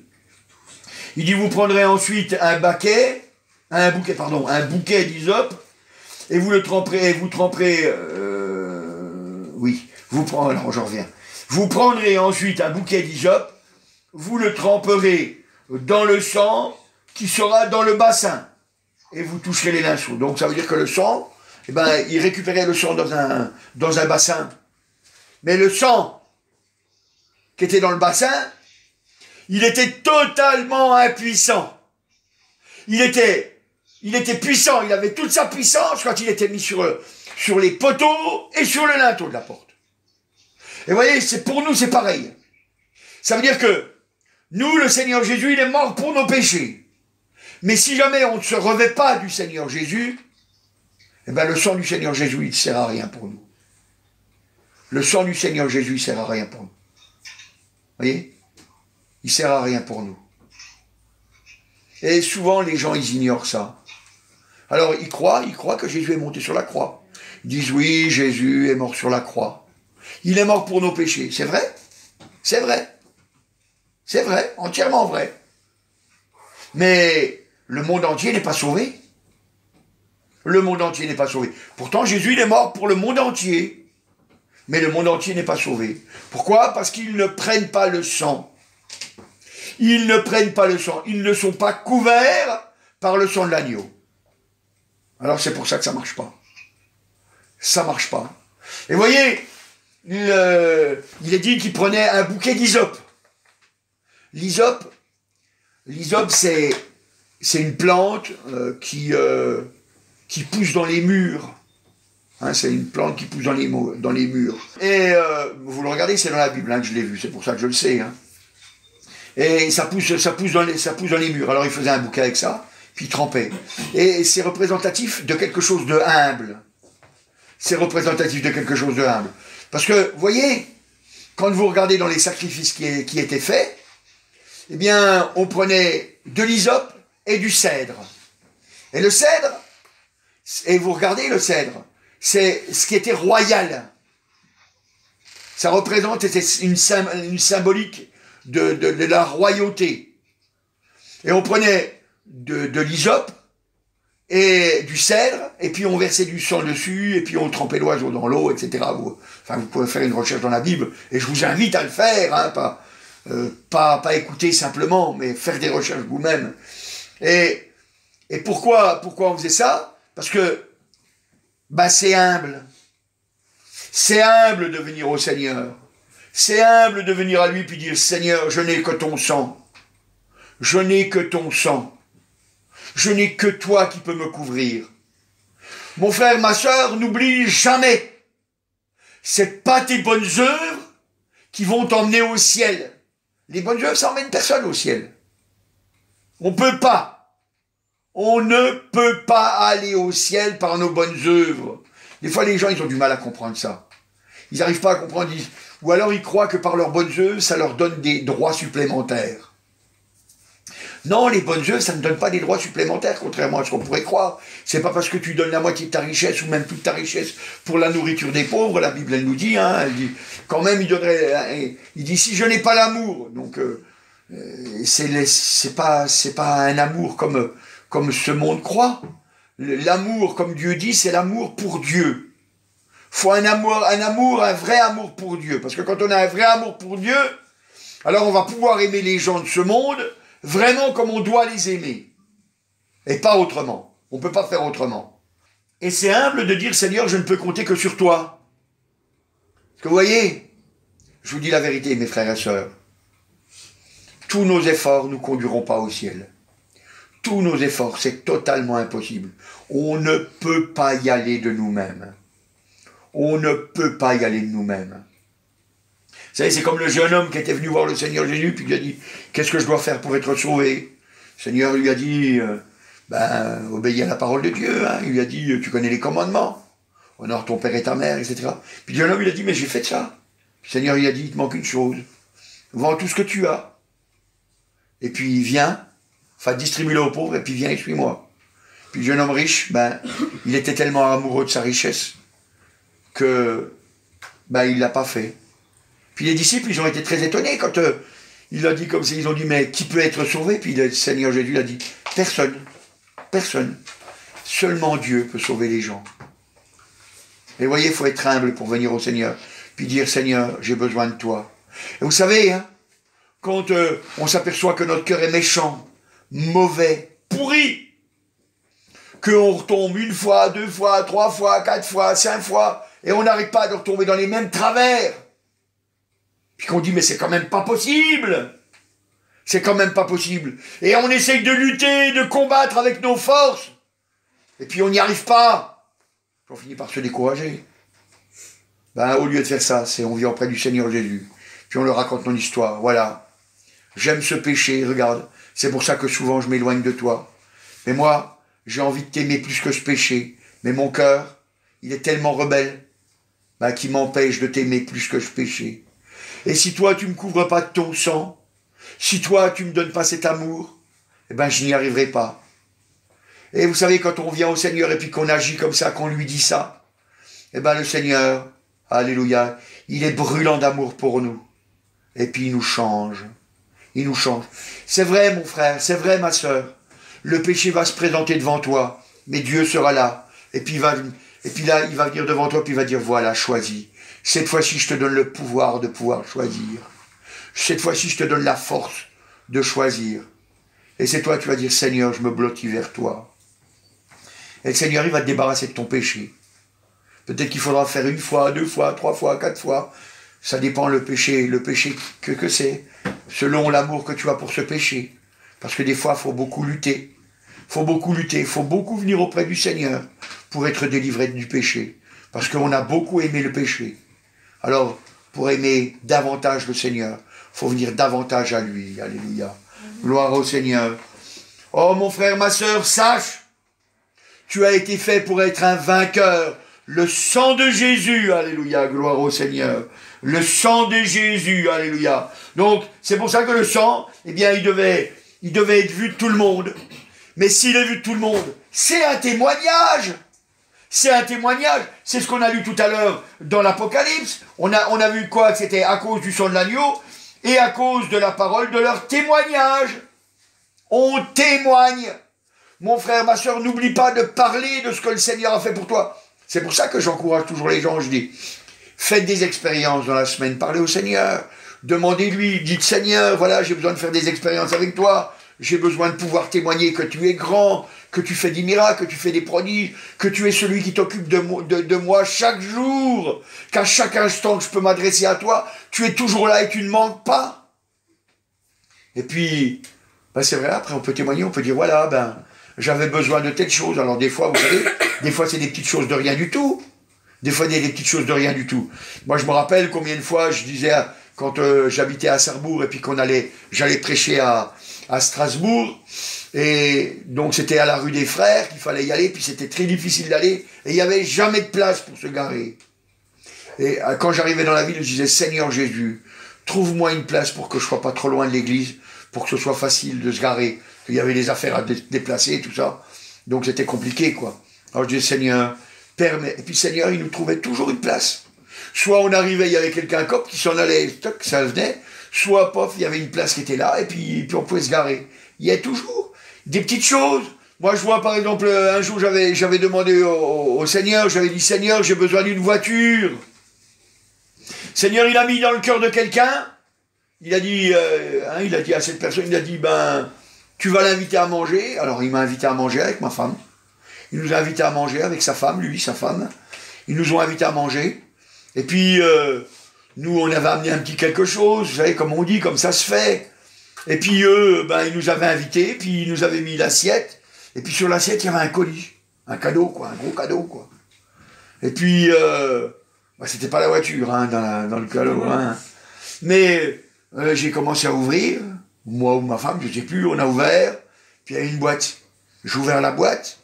Speaker 1: Il dit, vous prendrez ensuite un bouquet d'hysope, et vous le tremperez, alors j'en reviens. Vous prendrez ensuite un bouquet d'hysope, vous le tremperez dans le sang qui sera dans le bassin, et vous toucherez les linceaux. Donc ça veut dire que le sang, il récupérait le sang dans un bassin. Mais le sang qui était dans le bassin, il était totalement impuissant. Il était puissant, il avait toute sa puissance quand il était mis sur les poteaux et sur le linteau de la porte. Et vous voyez, pour nous, c'est pareil. Ça veut dire que nous, le Seigneur Jésus, il est mort pour nos péchés. Mais si jamais on ne se revêt pas du Seigneur Jésus, le sang du Seigneur Jésus, il ne sert à rien pour nous. Le sang du Seigneur Jésus, il ne sert à rien pour nous. Vous voyez? Il ne sert à rien pour nous. Et souvent, les gens, ils ignorent ça. Alors, ils croient que Jésus est monté sur la croix. Ils disent, oui, Jésus est mort sur la croix. Il est mort pour nos péchés. C'est vrai? C'est vrai. C'est vrai, entièrement vrai. Mais le monde entier n'est pas sauvé. Le monde entier n'est pas sauvé. Pourtant, Jésus, il est mort pour le monde entier. Mais le monde entier n'est pas sauvé. Pourquoi? Parce qu'ils ne prennent pas le sang. Ils ne prennent pas le sang. Ils ne sont pas couverts par le sang de l'agneau. Alors c'est pour ça que ça ne marche pas. Ça ne marche pas. Et vous voyez, il est dit qu'il prenait un bouquet d'hysope. L'hysope, c'est une plante qui pousse dans les murs. Hein, c'est une plante qui pousse dans les murs. Et vous le regardez, c'est dans la Bible hein, que je l'ai vu, c'est pour ça que je le sais. Hein. Et ça pousse dans les murs. Alors il faisait un bouquet avec ça, puis il trempait. Et c'est représentatif de quelque chose de humble. C'est représentatif de quelque chose de humble. Parce que, vous voyez, quand vous regardez dans les sacrifices qui étaient faits, on prenait de l'hysope et du cèdre. Et le cèdre, et vous regardez le cèdre, c'est ce qui était royal. Ça représente une symbolique de la royauté. Et on prenait de l'hysope et du cèdre, et puis on versait du sang dessus, et puis on trempait l'oiseau dans l'eau, etc. Vous pouvez faire une recherche dans la Bible, et je vous invite à le faire, hein, pas écouter simplement, mais faire des recherches vous-même. Et pourquoi on faisait ça? Parce que c'est humble. C'est humble de venir au Seigneur. C'est humble de venir à lui puis dire, Seigneur, je n'ai que ton sang. Je n'ai que ton sang. Je n'ai que toi qui peux me couvrir. Mon frère, ma sœur, n'oublie jamais. C'est pas tes bonnes œuvres qui vont t'emmener au ciel. Les bonnes œuvres, ça emmène personne au ciel. On ne peut pas aller au ciel par nos bonnes œuvres. Des fois, les gens, ils ont du mal à comprendre ça. Ils n'arrivent pas à comprendre. Ou alors, ils croient que par leurs bonnes œuvres, ça leur donne des droits supplémentaires. Non, les bonnes œuvres, ça ne donne pas des droits supplémentaires, contrairement à ce qu'on pourrait croire. C'est pas parce que tu donnes la moitié de ta richesse, ou même toute ta richesse, pour la nourriture des pauvres, la Bible, elle nous dit, hein, elle dit, quand même, il dit, si je n'ai pas l'amour, donc, c'est pas un amour comme ce monde croit. L'amour, comme Dieu dit, c'est l'amour pour Dieu. Faut un vrai amour pour Dieu. Parce que quand on a un vrai amour pour Dieu, alors on va pouvoir aimer les gens de ce monde vraiment comme on doit les aimer. Et pas autrement. On ne peut pas faire autrement. Et c'est humble de dire, Seigneur, je ne peux compter que sur toi. Parce que vous voyez, je vous dis la vérité, mes frères et sœurs, tous nos efforts ne nous conduiront pas au ciel. Tous nos efforts, c'est totalement impossible. On ne peut pas y aller de nous-mêmes. On ne peut pas y aller de nous-mêmes. Vous savez, c'est comme le jeune homme qui était venu voir le Seigneur Jésus, puis qui a dit, qu'est-ce que je dois faire pour être sauvé? Le Seigneur lui a dit, obéis à la parole de Dieu. Hein. Il lui a dit, tu connais les commandements. Honore ton père et ta mère, etc. Puis le jeune homme, il a dit, mais j'ai fait ça. Puis le Seigneur lui a dit, il te manque une chose. Vends tout ce que tu as. Et puis viens, distribue-le aux pauvres, et puis viens et suis-moi. Puis le jeune homme riche, il était tellement amoureux de sa richesse que il l'a pas fait. Puis les disciples, ils ont été très étonnés quand il a dit comme ça, ils ont dit, mais qui peut être sauvé? Puis le Seigneur Jésus a dit, personne, personne. Seulement Dieu peut sauver les gens. Et vous voyez, il faut être humble pour venir au Seigneur, puis dire, Seigneur, j'ai besoin de toi. Et vous savez, hein, quand on s'aperçoit que notre cœur est méchant, mauvais, pourri, qu'on retombe une fois, 2 fois, 3 fois, 4 fois, 5 fois, et on n'arrête pas de retomber dans les mêmes travers. Puis qu'on dit, mais c'est quand même pas possible. C'est quand même pas possible. Et on essaye de lutter, de combattre avec nos forces. Et puis on n'y arrive pas. Puis on finit par se décourager. Au lieu de faire ça, on vient auprès du Seigneur Jésus. Puis on leur raconte mon histoire. Voilà. J'aime ce péché, regarde. C'est pour ça que souvent je m'éloigne de toi. Mais moi, j'ai envie de t'aimer plus que ce péché. Mais mon cœur, il est tellement rebelle, qu'il m'empêche de t'aimer plus que ce péché. Et si toi, tu ne me couvres pas de ton sang, si toi, tu ne me donnes pas cet amour, je n'y arriverai pas. Et vous savez, quand on vient au Seigneur et puis qu'on agit comme ça, qu'on lui dit ça, le Seigneur, alléluia, il est brûlant d'amour pour nous. Et puis il nous change. Il nous change. C'est vrai, mon frère, c'est vrai, ma sœur. Le péché va se présenter devant toi, mais Dieu sera là. Et puis là, il va venir devant toi, puis il va dire, voilà, choisis. Cette fois-ci, je te donne le pouvoir de pouvoir choisir. Cette fois-ci, je te donne la force de choisir. Et c'est toi, tu vas dire, Seigneur, je me blottis vers toi. Et le Seigneur, il va te débarrasser de ton péché. Peut-être qu'il faudra faire 1 fois, 2 fois, 3 fois, 4 fois. Ça dépend le péché que c'est, selon l'amour que tu as pour ce péché. Parce que des fois, il faut beaucoup lutter. Il faut beaucoup venir auprès du Seigneur pour être délivré du péché. Parce qu'on a beaucoup aimé le péché. Alors, pour aimer davantage le Seigneur, il faut venir davantage à lui. Alléluia. Gloire au Seigneur. Oh mon frère, ma sœur, sache, tu as été fait pour être un vainqueur. Le sang de Jésus, alléluia, gloire au Seigneur. Le sang de Jésus, alléluia. Donc, c'est pour ça que le sang, il devait être vu de tout le monde. Mais s'il est vu de tout le monde, c'est un témoignage. C'est un témoignage. C'est ce qu'on a lu tout à l'heure dans l'Apocalypse. On a vu quoi? C'était à cause du sang de l'agneau et à cause de la parole de leur témoignage. On témoigne. Mon frère, ma soeur, n'oublie pas de parler de ce que le Seigneur a fait pour toi. C'est pour ça que j'encourage toujours les gens, je dis, faites des expériences dans la semaine, parlez au Seigneur, demandez-lui, dites Seigneur, voilà, j'ai besoin de faire des expériences avec toi, j'ai besoin de pouvoir témoigner que tu es grand, que tu fais des miracles, que tu fais des prodiges, que tu es celui qui t'occupe de moi chaque jour, qu'à chaque instant que je peux m'adresser à toi, tu es toujours là et tu ne manques pas. Et puis, ben c'est vrai, après on peut témoigner, on peut dire, voilà, j'avais besoin de telle chose. Alors des fois, vous savez, des fois c'est des petites choses de rien du tout. Des fois, des petites choses de rien du tout. Moi, je me rappelle combien de fois je disais, quand j'habitais à Sarrebourg et puis j'allais prêcher à Strasbourg, et donc c'était à la rue des Frères qu'il fallait y aller, puis c'était très difficile d'aller, et il n'y avait jamais de place pour se garer. Et quand j'arrivais dans la ville, je disais, Seigneur Jésus, trouve-moi une place pour que je sois pas trop loin de l'église, pour que ce soit facile de se garer. Il y avait des affaires à déplacer, tout ça. Donc c'était compliqué, quoi. Alors je disais, Seigneur, permets. Et puis Seigneur, il nous trouvait toujours une place. Soit on arrivait, il y avait quelqu'un cop qui s'en allait, toc, ça venait. Soit, pof, il y avait une place qui était là, et puis on pouvait se garer. Il y a toujours des petites choses. Moi, je vois, par exemple, un jour, j'avais demandé au Seigneur, j'avais dit, Seigneur, j'ai besoin d'une voiture. Seigneur, il a mis dans le cœur de quelqu'un, il a dit à cette personne, il a dit, tu vas l'inviter à manger. Alors, il m'a invité à manger avec ma femme. Il nous a invités à manger avec sa femme, lui, sa femme. Ils nous ont invités à manger. Et puis, nous, on avait amené un petit quelque chose, vous savez, comme on dit, comme ça se fait. Et puis, eux, ils nous avaient invités, puis ils nous avaient mis l'assiette. Et puis, sur l'assiette, il y avait un colis. Un cadeau, quoi, un gros cadeau, quoi. Et puis, c'était pas la voiture, hein, dans le cadeau, hein. Mais, j'ai commencé à ouvrir. Moi ou ma femme, je ne sais plus, on a ouvert. Puis, il y avait une boîte. J'ai ouvert la boîte.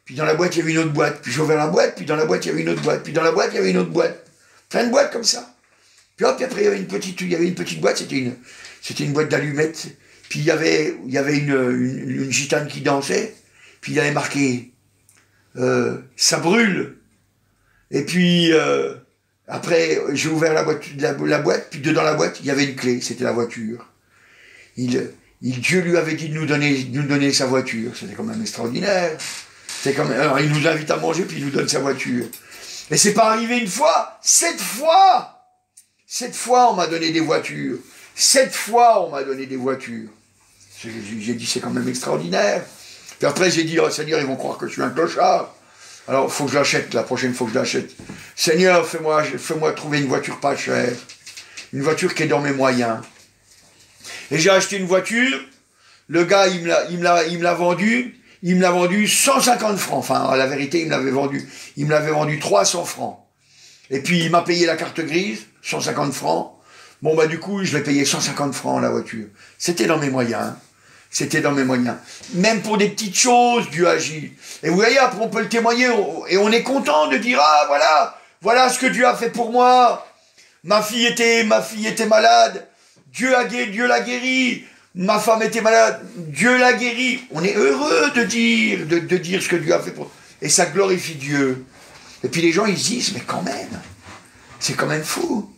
Speaker 1: Puis dans la boîte, il y avait une autre boîte. Puis j'ai ouvert la boîte, puis dans la boîte, il y avait une autre boîte. Puis dans la boîte, il y avait une autre boîte. Plein de boîtes comme ça. Puis hop, puis après, il y avait une petite boîte, c'était une boîte d'allumettes. Puis il y avait une gitane qui dansait. Puis il y avait marqué ça brûle. Et puis après, j'ai ouvert la boîte, puis dedans la boîte, il y avait une clé, c'était la voiture. Dieu lui avait dit de nous donner sa voiture. C'était quand même extraordinaire. Alors il nous invite à manger, puis il nous donne sa voiture. Et c'est pas arrivé une fois, 7 fois. 7 fois on m'a donné des voitures. 7 fois on m'a donné des voitures. J'ai dit c'est quand même extraordinaire. Puis après j'ai dit, oh Seigneur, ils vont croire que je suis un clochard. Alors faut que je l'achète, la prochaine fois que je l'achète. Seigneur, fais-moi trouver une voiture pas chère. Une voiture qui est dans mes moyens. Et j'ai acheté une voiture, le gars il me l'a vendue. Il me l'a vendu 150 francs. Enfin, à la vérité, il me l'avait vendu 300 francs. Et puis, il m'a payé la carte grise, 150 francs. Bon, du coup, je l'ai payé 150 francs, la voiture. C'était dans mes moyens. Hein. C'était dans mes moyens. Même pour des petites choses, Dieu agit. Et vous voyez, après, on peut le témoigner. Et on est content de dire, ah, voilà ce que Dieu a fait pour moi. Ma fille était malade. Dieu l'a guérie. Ma femme était malade, Dieu l'a guérie. On est heureux de dire ce que Dieu a fait pour... Et ça glorifie Dieu. Et puis les gens, ils disent, mais quand même, c'est quand même fou.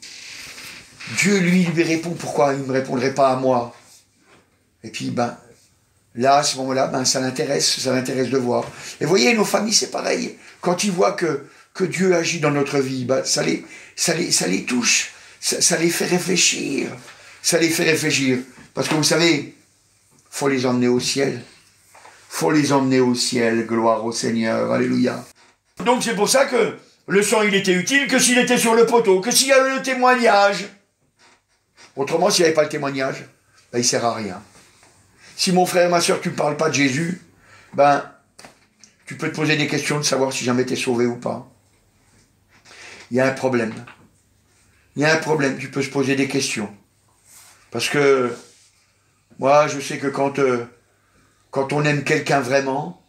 Speaker 1: Dieu, lui répond, pourquoi il ne me répondrait pas à moi? Et puis, là, à ce moment-là, ça l'intéresse de voir. Et vous voyez, nos familles, c'est pareil. Quand ils voient que Dieu agit dans notre vie, ça les touche, ça les fait réfléchir. Ça les fait réfléchir. Parce que vous savez, faut les emmener au ciel. Faut les emmener au ciel, gloire au Seigneur, alléluia. Donc c'est pour ça que le sang, il était utile que s'il était sur le poteau, que s'il y avait le témoignage. Autrement, s'il n'y avait pas le témoignage, il ne sert à rien. Si mon frère, ma soeur, tu ne parles pas de Jésus, tu peux te poser des questions de savoir si jamais tu es sauvé ou pas. Il y a un problème. Il y a un problème, tu peux se poser des questions. Parce que moi, je sais que quand on aime quelqu'un vraiment,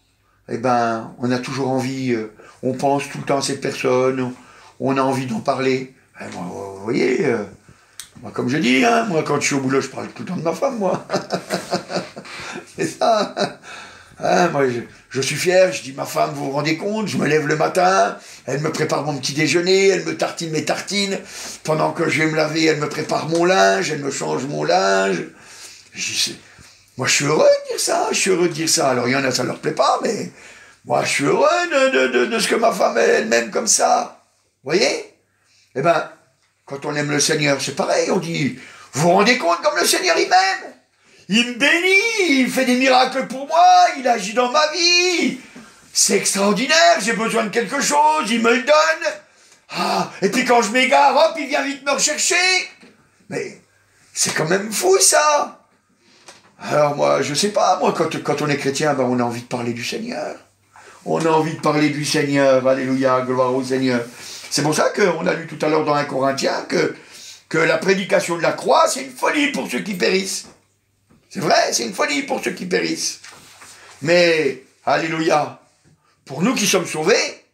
Speaker 1: on a toujours envie, on pense tout le temps à cette personne, on a envie d'en parler. Moi, vous voyez, moi, comme je dis, moi, quand je suis au boulot, je parle tout le temps de ma femme, moi. C'est ça. Hein, moi, je suis fier, je dis, ma femme, vous vous rendez compte, je me lève le matin, elle me prépare mon petit déjeuner, elle me tartine mes tartines, pendant que je vais me laver, elle me prépare mon linge, elle me change mon linge. Moi, je suis heureux de dire ça, je suis heureux de dire ça. Alors, il y en a, ça leur plaît pas, mais moi, je suis heureux de ce que ma femme, elle m'aime comme ça. Vous voyez? Eh ben, quand on aime le Seigneur, c'est pareil, on dit, vous vous rendez compte comme le Seigneur, il m'aime? Il me bénit, il fait des miracles pour moi, il agit dans ma vie. C'est extraordinaire, j'ai besoin de quelque chose, il me le donne. Ah, et puis quand je m'égare, hop, il vient vite me rechercher. Mais c'est quand même fou, ça. Alors moi, je sais pas, moi, quand on est chrétien, ben, on a envie de parler du Seigneur. On a envie de parler du Seigneur, alléluia, gloire au Seigneur. C'est pour ça qu'on a lu tout à l'heure dans 1 Corinthiens que la prédication de la croix, c'est une folie pour ceux qui périssent. C'est vrai, c'est une folie pour ceux qui périssent. Mais, alléluia, pour nous qui sommes sauvés,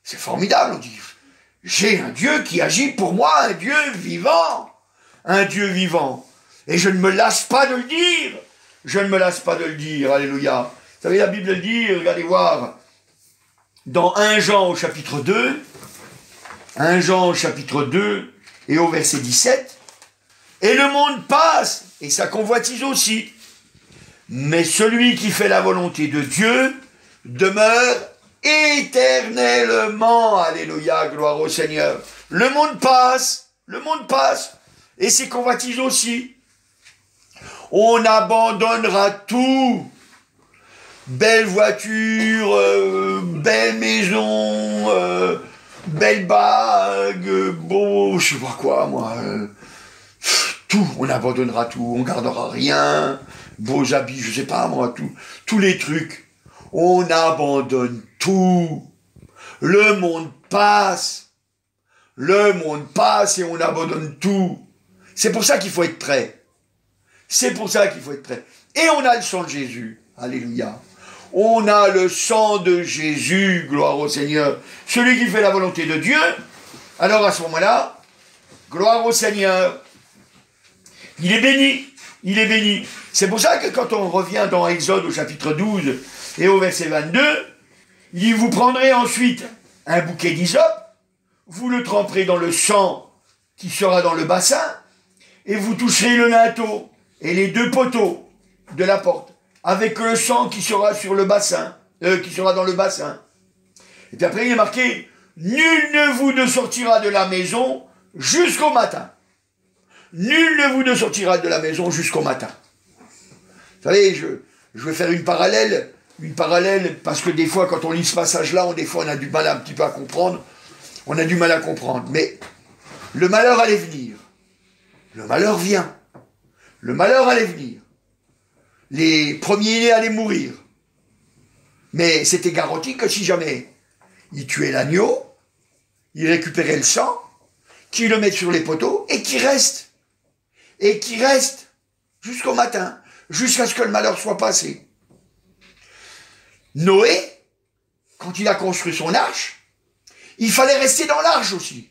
Speaker 1: c'est formidable. On dit, j'ai un Dieu qui agit pour moi, un Dieu vivant. Un Dieu vivant. Et je ne me lasse pas de le dire. Je ne me lasse pas de le dire, alléluia. Vous savez, la Bible le dit, regardez voir, dans 1 Jean au chapitre 2, 1 Jean au chapitre 2 et au verset 17, et le monde passe, et sa convoitise aussi. Mais celui qui fait la volonté de Dieu demeure éternellement. Alléluia, gloire au Seigneur. Le monde passe, et ses convoitises aussi. On abandonnera tout. Belle voiture, belle maison, belle bague, beau, je sais pas quoi, moi. Tout, on abandonnera tout, on gardera rien, beaux habits, je sais pas moi, tous les trucs. On abandonne tout. Le monde passe et on abandonne tout. C'est pour ça qu'il faut être prêt. C'est pour ça qu'il faut être prêt. Et on a le sang de Jésus, alléluia. On a le sang de Jésus, gloire au Seigneur. Celui qui fait la volonté de Dieu, alors à ce moment-là, gloire au Seigneur. Il est béni, il est béni. C'est pour ça que quand on revient dans Exode au chapitre 12 et au verset 22, il dit, vous prendrez ensuite un bouquet d'hysope, vous le tremperez dans le sang qui sera dans le bassin, et vous toucherez le linteau et les 2 poteaux de la porte, avec le sang qui sera sur le bassin, qui sera dans le bassin. Et puis après il est marqué, nul ne vous ne sortira de la maison jusqu'au matin. Nul ne vous ne sortira de la maison jusqu'au matin. Vous savez, je vais faire une parallèle, parce que des fois, quand on lit ce passage-là, des fois on a du mal un petit peu à comprendre. On a du mal à comprendre. Mais le malheur allait venir. Le malheur vient. Le malheur allait venir. Les premiers-nés allaient mourir. Mais c'était garanti que si jamais ils tuaient l'agneau, ils récupéraient le sang, qu'ils le mettent sur les poteaux, et qu'il reste. Et qui reste jusqu'au matin, jusqu'à ce que le malheur soit passé. Noé, quand il a construit son arche, il fallait rester dans l'arche aussi.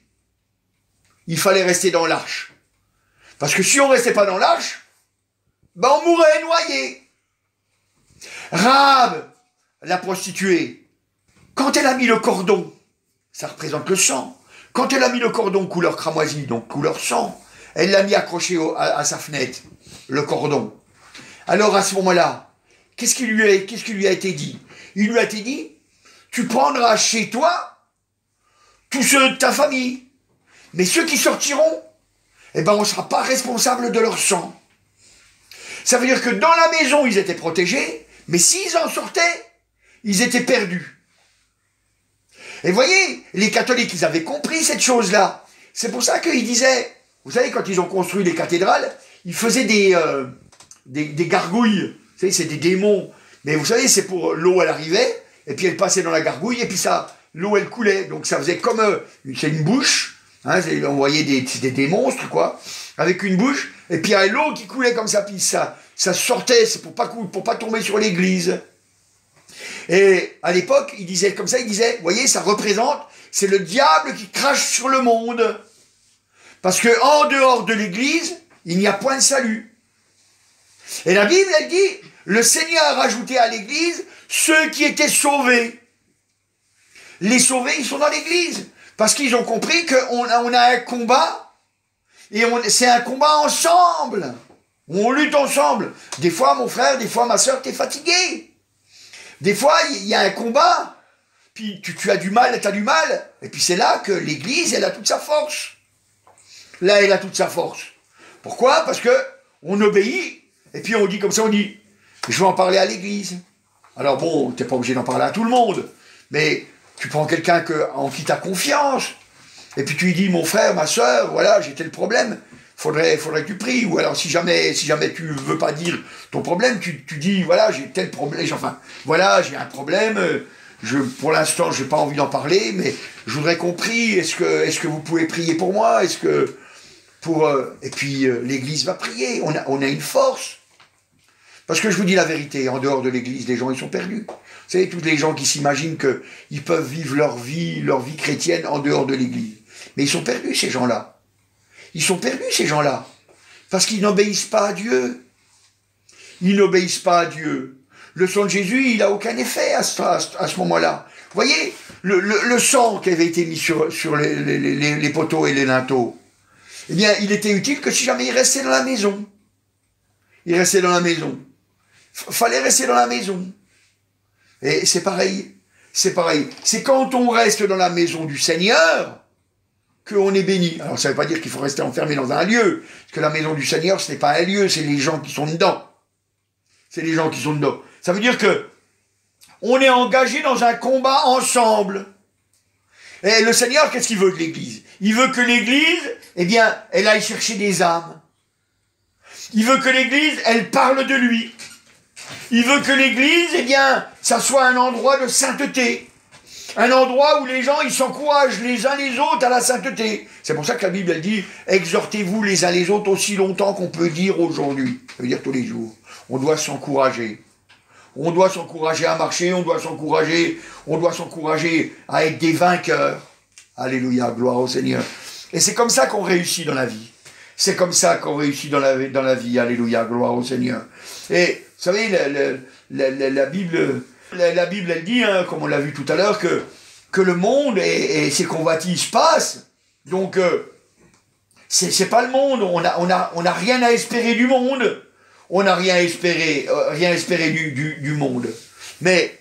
Speaker 1: Il fallait rester dans l'arche. Parce que si on ne restait pas dans l'arche, ben on mourrait noyé. Rahab, la prostituée, quand elle a mis le cordon, ça représente le sang, quand elle a mis le cordon couleur cramoisi, donc couleur sang, elle l'a mis accroché à sa fenêtre, le cordon. Alors à ce moment-là, qu'est-ce qui lui a été dit? Il lui a été dit, tu prendras chez toi tous ceux de ta famille. Mais ceux qui sortiront, eh ben on ne sera pas responsable de leur sang. Ça veut dire que dans la maison, ils étaient protégés, mais s'ils en sortaient, ils étaient perdus. Et voyez, les catholiques, ils avaient compris cette chose-là. C'est pour ça qu'ils disaient, vous savez, quand ils ont construit les cathédrales, ils faisaient des gargouilles. Vous savez, c'est des démons. Mais vous savez, c'est pour l'eau, elle arrivait, et puis elle passait dans la gargouille, et puis ça, l'eau, elle coulait. Donc ça faisait comme, c'est une bouche, hein, on voyait des monstres, quoi, avec une bouche, et puis il y a l'eau qui coulait comme ça, puis ça sortait, c'est pour pas tomber sur l'église. Et à l'époque, il disait comme ça, il disait, vous voyez, ça représente, c'est le diable qui crache sur le monde. Parce que en dehors de l'église, il n'y a point de salut. Et la Bible, elle dit, le Seigneur a rajouté à l'église ceux qui étaient sauvés. Les sauvés, ils sont dans l'église. Parce qu'ils ont compris qu'on a un combat, et c'est un combat ensemble. On lutte ensemble. Des fois, mon frère, des fois, ma soeur, t'es fatigué. Des fois, il y a un combat, puis tu as du mal, t'as du mal. Et puis c'est là que l'église, elle a toute sa force. Là, elle a toute sa force. Pourquoi? Parce que on obéit, et puis on dit comme ça, on dit, je vais en parler à l'église. Alors bon, t'es pas obligé d'en parler à tout le monde, mais tu prends quelqu'un en qui t'as confiance, et puis tu lui dis, mon frère, ma soeur, voilà, j'ai tel problème, faudrait que tu pries. Ou alors si jamais tu veux pas dire ton problème, tu dis, voilà, j'ai tel problème, enfin, voilà, j'ai un problème, pour l'instant, j'ai pas envie d'en parler, mais je voudrais qu'on prie, est-ce que vous pouvez prier pour moi, et puis l'église va prier, on a une force. Parce que je vous dis la vérité, en dehors de l'église, les gens, ils sont perdus. Vous savez, tous les gens qui s'imaginent qu'ils peuvent vivre leur vie chrétienne en dehors de l'église. Mais ils sont perdus, ces gens-là. Ils sont perdus, ces gens-là. Parce qu'ils n'obéissent pas à Dieu. Ils n'obéissent pas à Dieu. Le sang de Jésus, il n'a aucun effet à ce moment-là. Vous voyez, le sang qui avait été mis sur les poteaux et les linteaux, eh bien, il était utile que si jamais il restait dans la maison. Il restait dans la maison. Fallait rester dans la maison. Et c'est pareil. C'est pareil. C'est quand on reste dans la maison du Seigneur qu'on est béni. Alors ça ne veut pas dire qu'il faut rester enfermé dans un lieu. Parce que la maison du Seigneur, ce n'est pas un lieu, c'est les gens qui sont dedans. C'est les gens qui sont dedans. Ça veut dire que on est engagé dans un combat ensemble. Et le Seigneur, qu'est-ce qu'il veut de l'Église? Il veut que l'Église, eh bien, elle aille chercher des âmes. Il veut que l'Église, elle parle de lui. Il veut que l'Église, eh bien, ça soit un endroit de sainteté. Un endroit où les gens, ils s'encouragent les uns les autres à la sainteté. C'est pour ça que la Bible, elle dit, exhortez-vous les uns les autres aussi longtemps qu'on peut dire aujourd'hui. Ça veut dire tous les jours. On doit s'encourager. On doit s'encourager à marcher, on doit s'encourager à être des vainqueurs. Alléluia, gloire au Seigneur. Et c'est comme ça qu'on réussit dans la vie. C'est comme ça qu'on réussit dans la vie. Alléluia, gloire au Seigneur. Et vous savez, la Bible, elle dit, hein, comme on l'a vu tout à l'heure, que le monde et ses convoitises passent. Donc, c'est pas le monde. On a rien à espérer du monde. On n'a rien espéré du monde. Mais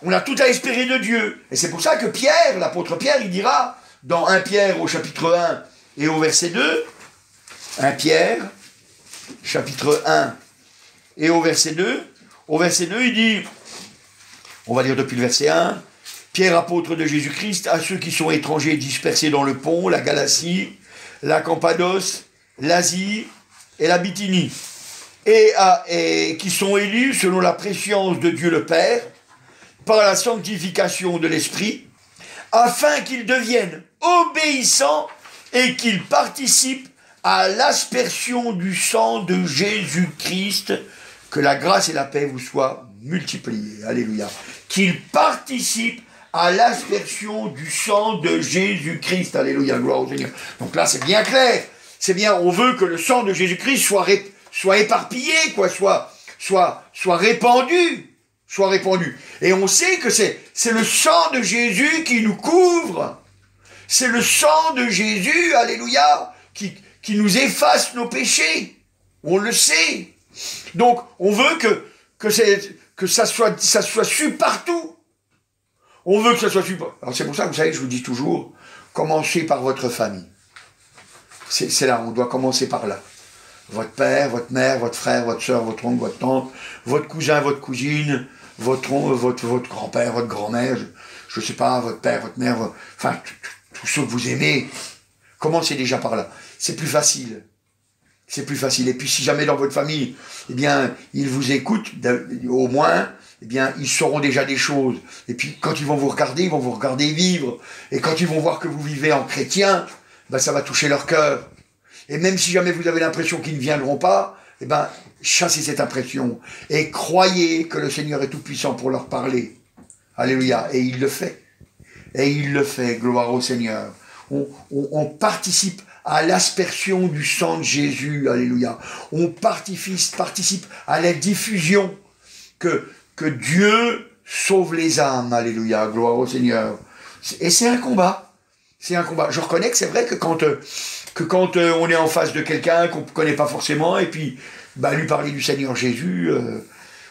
Speaker 1: on a tout à espérer de Dieu. Et c'est pour ça que Pierre, l'apôtre Pierre, il dira, dans 1 Pierre au chapitre 1 et au verset 2, 1 Pierre, chapitre 1 et au verset 2, il dit, on va lire depuis le verset 1, Pierre, apôtre de Jésus-Christ, à ceux qui sont étrangers dispersés dans le Pont, la Galatie, la Cappadoce, l'Asie et la Bithynie, et qui sont élus selon la préscience de Dieu le Père, par la sanctification de l'Esprit, afin qu'ils deviennent obéissants et qu'ils participent à l'aspersion du sang de Jésus-Christ, que la grâce et la paix vous soient multipliées. Alléluia. Qu'ils participent à l'aspersion du sang de Jésus-Christ. Alléluia, gloire au Seigneur. Donc là, c'est bien clair. C'est bien, on veut que le sang de Jésus-Christ soit éparpillé, quoi, soit répandu. Soit répandu. Et on sait que c'est le sang de Jésus qui nous couvre. C'est le sang de Jésus, alléluia, qui nous efface nos péchés. On le sait. Donc, on veut que ça soit su partout. On veut que ça soit su partout. Alors, c'est pour ça que, vous savez, je vous dis toujours, commencez par votre famille. C'est là, on doit commencer par là. Votre père, votre mère, votre frère, votre soeur, votre oncle, votre tante, votre cousin, votre cousine, votre grand-père, votre grand-mère, je ne sais pas, votre père, votre mère, enfin, tous ceux que vous aimez. Commencez déjà par là. C'est plus facile. C'est plus facile. Et puis, si jamais dans votre famille, eh bien, ils vous écoutent, au moins, eh bien, ils sauront déjà des choses. Et puis, quand ils vont vous regarder vivre. Et quand ils vont voir que vous vivez en chrétien, ben, ça va toucher leur cœur. Et même si jamais vous avez l'impression qu'ils ne viendront pas, eh ben, chassez cette impression. Et croyez que le Seigneur est tout-puissant pour leur parler. Alléluia. Et il le fait. Et il le fait. Gloire au Seigneur. On participe à l'aspersion du sang de Jésus, alléluia. On participe à la diffusion que Dieu sauve les âmes, alléluia, gloire au Seigneur. Et c'est un combat, c'est un combat. Je reconnais que c'est vrai que quand on est en face de quelqu'un qu'on ne connaît pas forcément, et puis lui parler du Seigneur Jésus,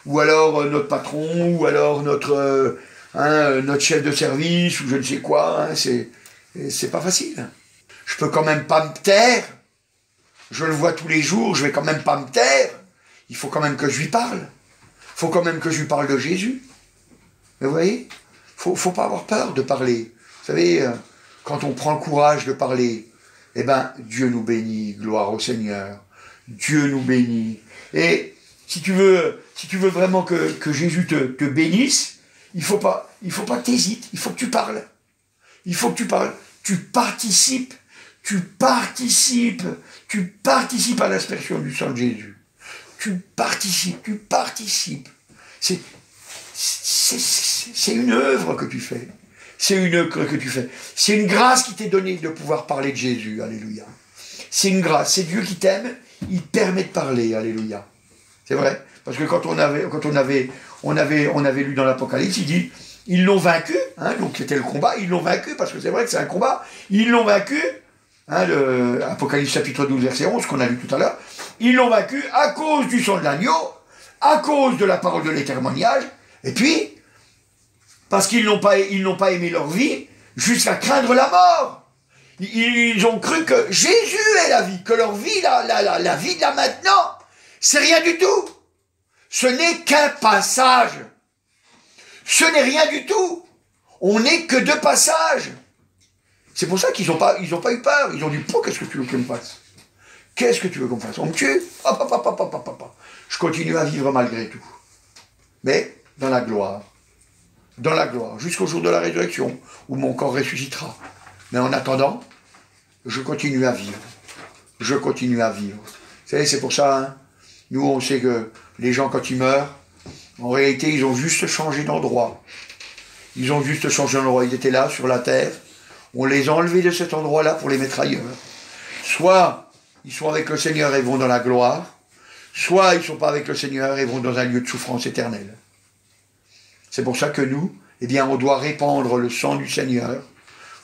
Speaker 1: ou alors notre patron, ou alors notre chef de service, ou je ne sais quoi, c'est pas facile. Je peux quand même pas me taire, je le vois tous les jours, je vais quand même pas me taire, il faut quand même que je lui parle, il faut quand même que je lui parle de Jésus. Mais vous voyez, faut pas avoir peur de parler. Vous savez, quand on prend le courage de parler, eh ben, Dieu nous bénit, gloire au Seigneur. Dieu nous bénit. Et si tu veux vraiment que Jésus te bénisse, il faut pas que tu hésites, il faut que tu parles. Il faut que tu parles. Tu participes à l'aspersion du sang de Jésus. Tu participes. C'est une œuvre que tu fais. C'est une œuvre que tu fais. C'est une grâce qui t'est donnée de pouvoir parler de Jésus. Alléluia. C'est une grâce. C'est Dieu qui t'aime. Il permet de parler. Alléluia. C'est vrai. Parce que quand on avait lu dans l'Apocalypse, il dit, ils l'ont vaincu. Donc c'était le combat. Ils l'ont vaincu parce que c'est vrai que c'est un combat. Ils l'ont vaincu. Apocalypse chapitre 12, verset 11, qu'on a lu tout à l'heure. Ils l'ont vaincu à cause du sang de l'agneau, à cause de la parole de l'étermoniage, et puis, parce qu'ils n'ont pas aimé leur vie, jusqu'à craindre la mort. Ils ont cru que Jésus est la vie, que leur vie, la vie de là maintenant, c'est rien du tout. Ce n'est qu'un passage. Ce n'est rien du tout. On n'est que de passage. C'est pour ça qu'ils n'ont pas eu peur. Ils ont dit, qu'est-ce que tu veux qu'on me fasse? Qu'est-ce que tu veux qu'on me fasse? On me tue? Je continue à vivre malgré tout. Mais dans la gloire, jusqu'au jour de la résurrection, où mon corps ressuscitera. Mais en attendant, je continue à vivre. Vous savez, c'est pour ça, nous on sait que les gens quand ils meurent, en réalité ils ont juste changé d'endroit. Ils étaient là sur la terre, on les a enlevés de cet endroit-là pour les mettre ailleurs. Soit ils sont avec le Seigneur et vont dans la gloire, soit ils ne sont pas avec le Seigneur et vont dans un lieu de souffrance éternelle. C'est pour ça que nous, on doit répandre le sang du Seigneur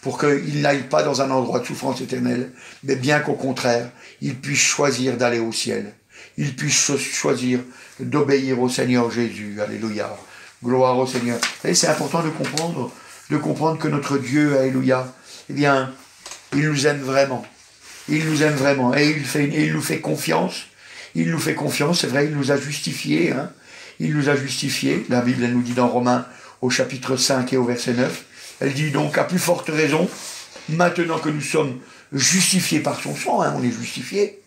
Speaker 1: pour qu'il n'aille pas dans un endroit de souffrance éternelle, mais bien qu'au contraire, il puisse choisir d'aller au ciel. Il puisse choisir d'obéir au Seigneur Jésus. Alléluia. Gloire au Seigneur. Et c'est important de comprendre que notre Dieu, alléluia, il nous aime vraiment. Il nous aime vraiment. Et il nous fait confiance. Il nous fait confiance, c'est vrai, il nous a justifiés. Il nous a justifiés. La Bible, elle nous dit dans Romains, au chapitre 5 et au verset 9, elle dit donc, à plus forte raison, maintenant que nous sommes justifiés par son sang, on est justifiés,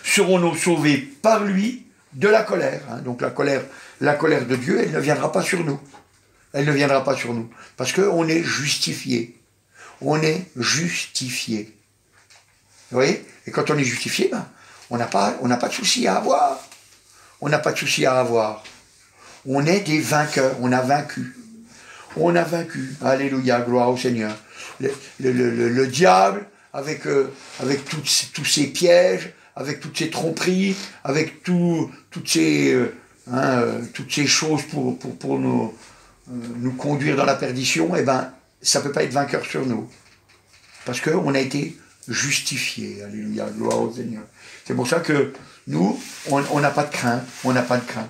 Speaker 1: serons-nous sauvés par lui de la colère. Donc la colère de Dieu, elle ne viendra pas sur nous. Elle ne viendra pas sur nous. Parce qu'on est justifiés. On est justifiés. Vous voyez? Et quand on est justifié, on n'a pas de souci à avoir. On n'a pas de souci à avoir. On est des vainqueurs. On a vaincu. On a vaincu. Alléluia, gloire au Seigneur. Le diable, avec tous ces pièges, avec toutes ces tromperies, avec toutes ces choses pour nous conduire dans la perdition, ça ne peut pas être vainqueur sur nous. Parce qu'on a été justifiés. Alléluia, gloire au Seigneur. C'est pour ça que nous, on n'a pas de crainte.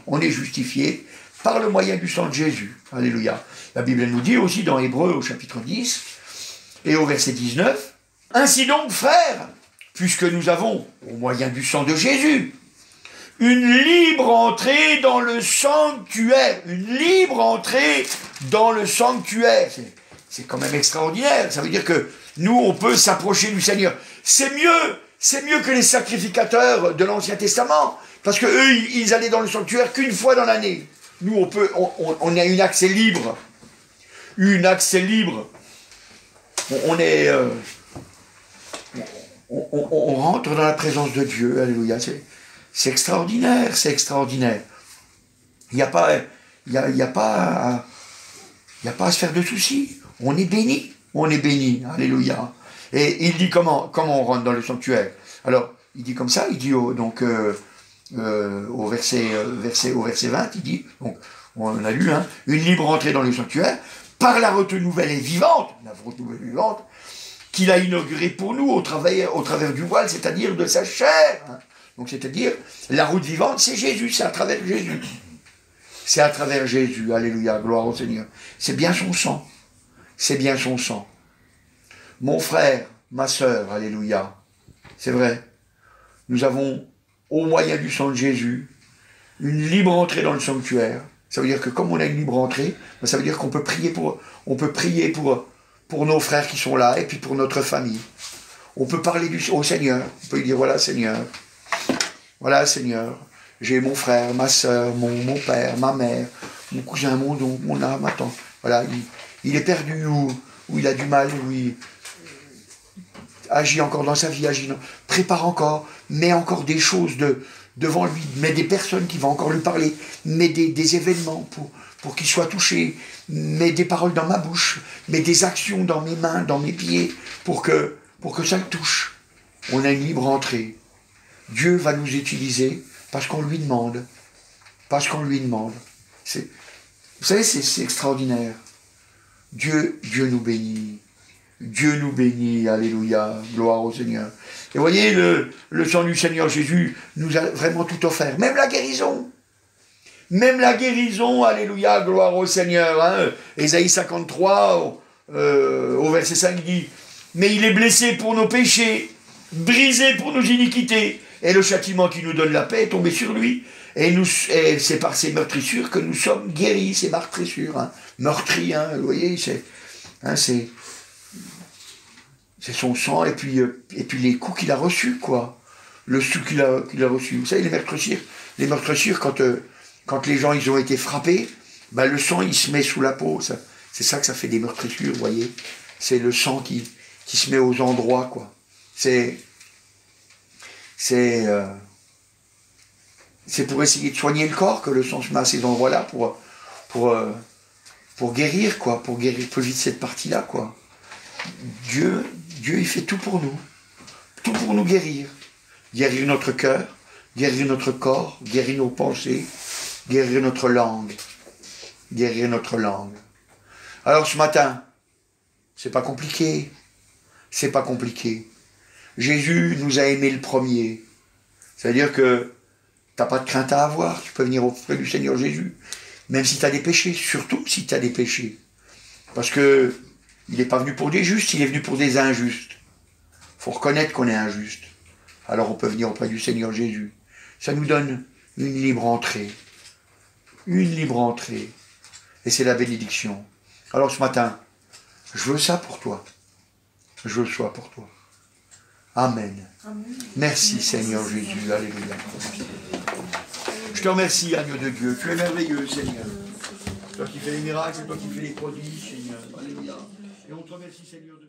Speaker 1: On est justifiés par le moyen du sang de Jésus. Alléluia. La Bible nous dit aussi dans Hébreux au chapitre 10 et au verset 19, « Ainsi donc, frères, puisque nous avons, au moyen du sang de Jésus, une libre entrée dans le sanctuaire. » Une libre entrée dans le sanctuaire. C'est quand même extraordinaire. Ça veut dire que nous, on peut s'approcher du Seigneur. C'est mieux que les sacrificateurs de l'Ancien Testament. Parce que eux, ils allaient dans le sanctuaire qu'une fois dans l'année. Nous, on a une accès libre. Une accès libre. On rentre dans la présence de Dieu. Alléluia. C'est extraordinaire, c'est extraordinaire. Il n'y a pas à se faire de soucis. On est béni. Alléluia. Et il dit comment on rentre dans le sanctuaire. Alors, il dit comme ça, il dit au verset 20, il dit, donc, on a lu, hein, une libre entrée dans le sanctuaire, par la route nouvelle et vivante, qu'il a inaugurée pour nous au travers du voile, c'est-à-dire de sa chair. Hein. Donc, c'est-à-dire, la route vivante, c'est Jésus, c'est à travers Jésus. C'est à travers Jésus, alléluia, gloire au Seigneur. C'est bien son sang. C'est bien son sang. Mon frère, ma sœur, alléluia. C'est vrai. Nous avons, au moyen du sang de Jésus, une libre entrée dans le sanctuaire. Ça veut dire que comme on a une libre entrée, ça veut dire qu'on peut prier pour nos frères qui sont là et puis pour notre famille. On peut parler au Seigneur. On peut lui dire, voilà Seigneur, j'ai mon frère, ma soeur, mon père, ma mère, mon cousin, mon oncle, mon âme, ma tante. Voilà, il est perdu ou il a du mal, ou il agit encore dans sa vie, prépare encore, met encore des choses devant lui, met des personnes qui vont encore lui parler, met des événements pour qu'il soit touché, met des paroles dans ma bouche, met des actions dans mes mains, dans mes pieds, pour que ça le touche. On a une libre entrée. Dieu va nous utiliser parce qu'on lui demande. Parce qu'on lui demande. Vous savez, c'est extraordinaire. Dieu nous bénit. Dieu nous bénit, alléluia, gloire au Seigneur. Et vous voyez, le sang du Seigneur Jésus nous a vraiment tout offert, même la guérison. Même la guérison, alléluia, gloire au Seigneur. Hein. Ésaïe 53, au verset 5, il dit, « Mais il est blessé pour nos péchés, brisé pour nos iniquités, et le châtiment qui nous donne la paix est tombé sur lui. Et c'est par ses meurtrissures que nous sommes guéris, ces meurtrissures. Hein. Meurtris, hein, vous voyez, c'est son sang et puis les coups qu'il a reçus, quoi. Le sou qu'il a reçu. Vous savez, les meurtrissures, quand les gens ils ont été frappés, ben, le sang il se met sous la peau. C'est ça que ça fait des meurtrissures, vous voyez. C'est le sang qui se met aux endroits, quoi. C'est pour essayer de soigner le corps que le sang se met à ces endroits-là pour guérir, quoi, pour guérir plus vite cette partie-là, quoi. Dieu, il fait tout pour nous guérir. Guérir notre cœur, guérir notre corps, guérir nos pensées, guérir notre langue. Guérir notre langue. Alors ce matin, c'est pas compliqué. C'est pas compliqué. Jésus nous a aimés le premier. C'est-à-dire que t'as pas de crainte à avoir. Tu peux venir auprès du Seigneur Jésus. Même si tu as des péchés. Surtout si tu as des péchés. Parce que il n'est pas venu pour des justes, il est venu pour des injustes. Il faut reconnaître qu'on est injuste. Alors on peut venir auprès du Seigneur Jésus. Ça nous donne une libre entrée. Une libre entrée. Et c'est la bénédiction. Alors ce matin, je veux ça pour toi. Je veux ça pour toi. Amen. Amen. Merci Seigneur Jésus. Alléluia. Je te remercie, agneau de Dieu. Tu es merveilleux, Seigneur. Toi qui fais les miracles, c'est toi qui fais les prodiges, Seigneur. Alléluia. Et on te remercie, Seigneur, de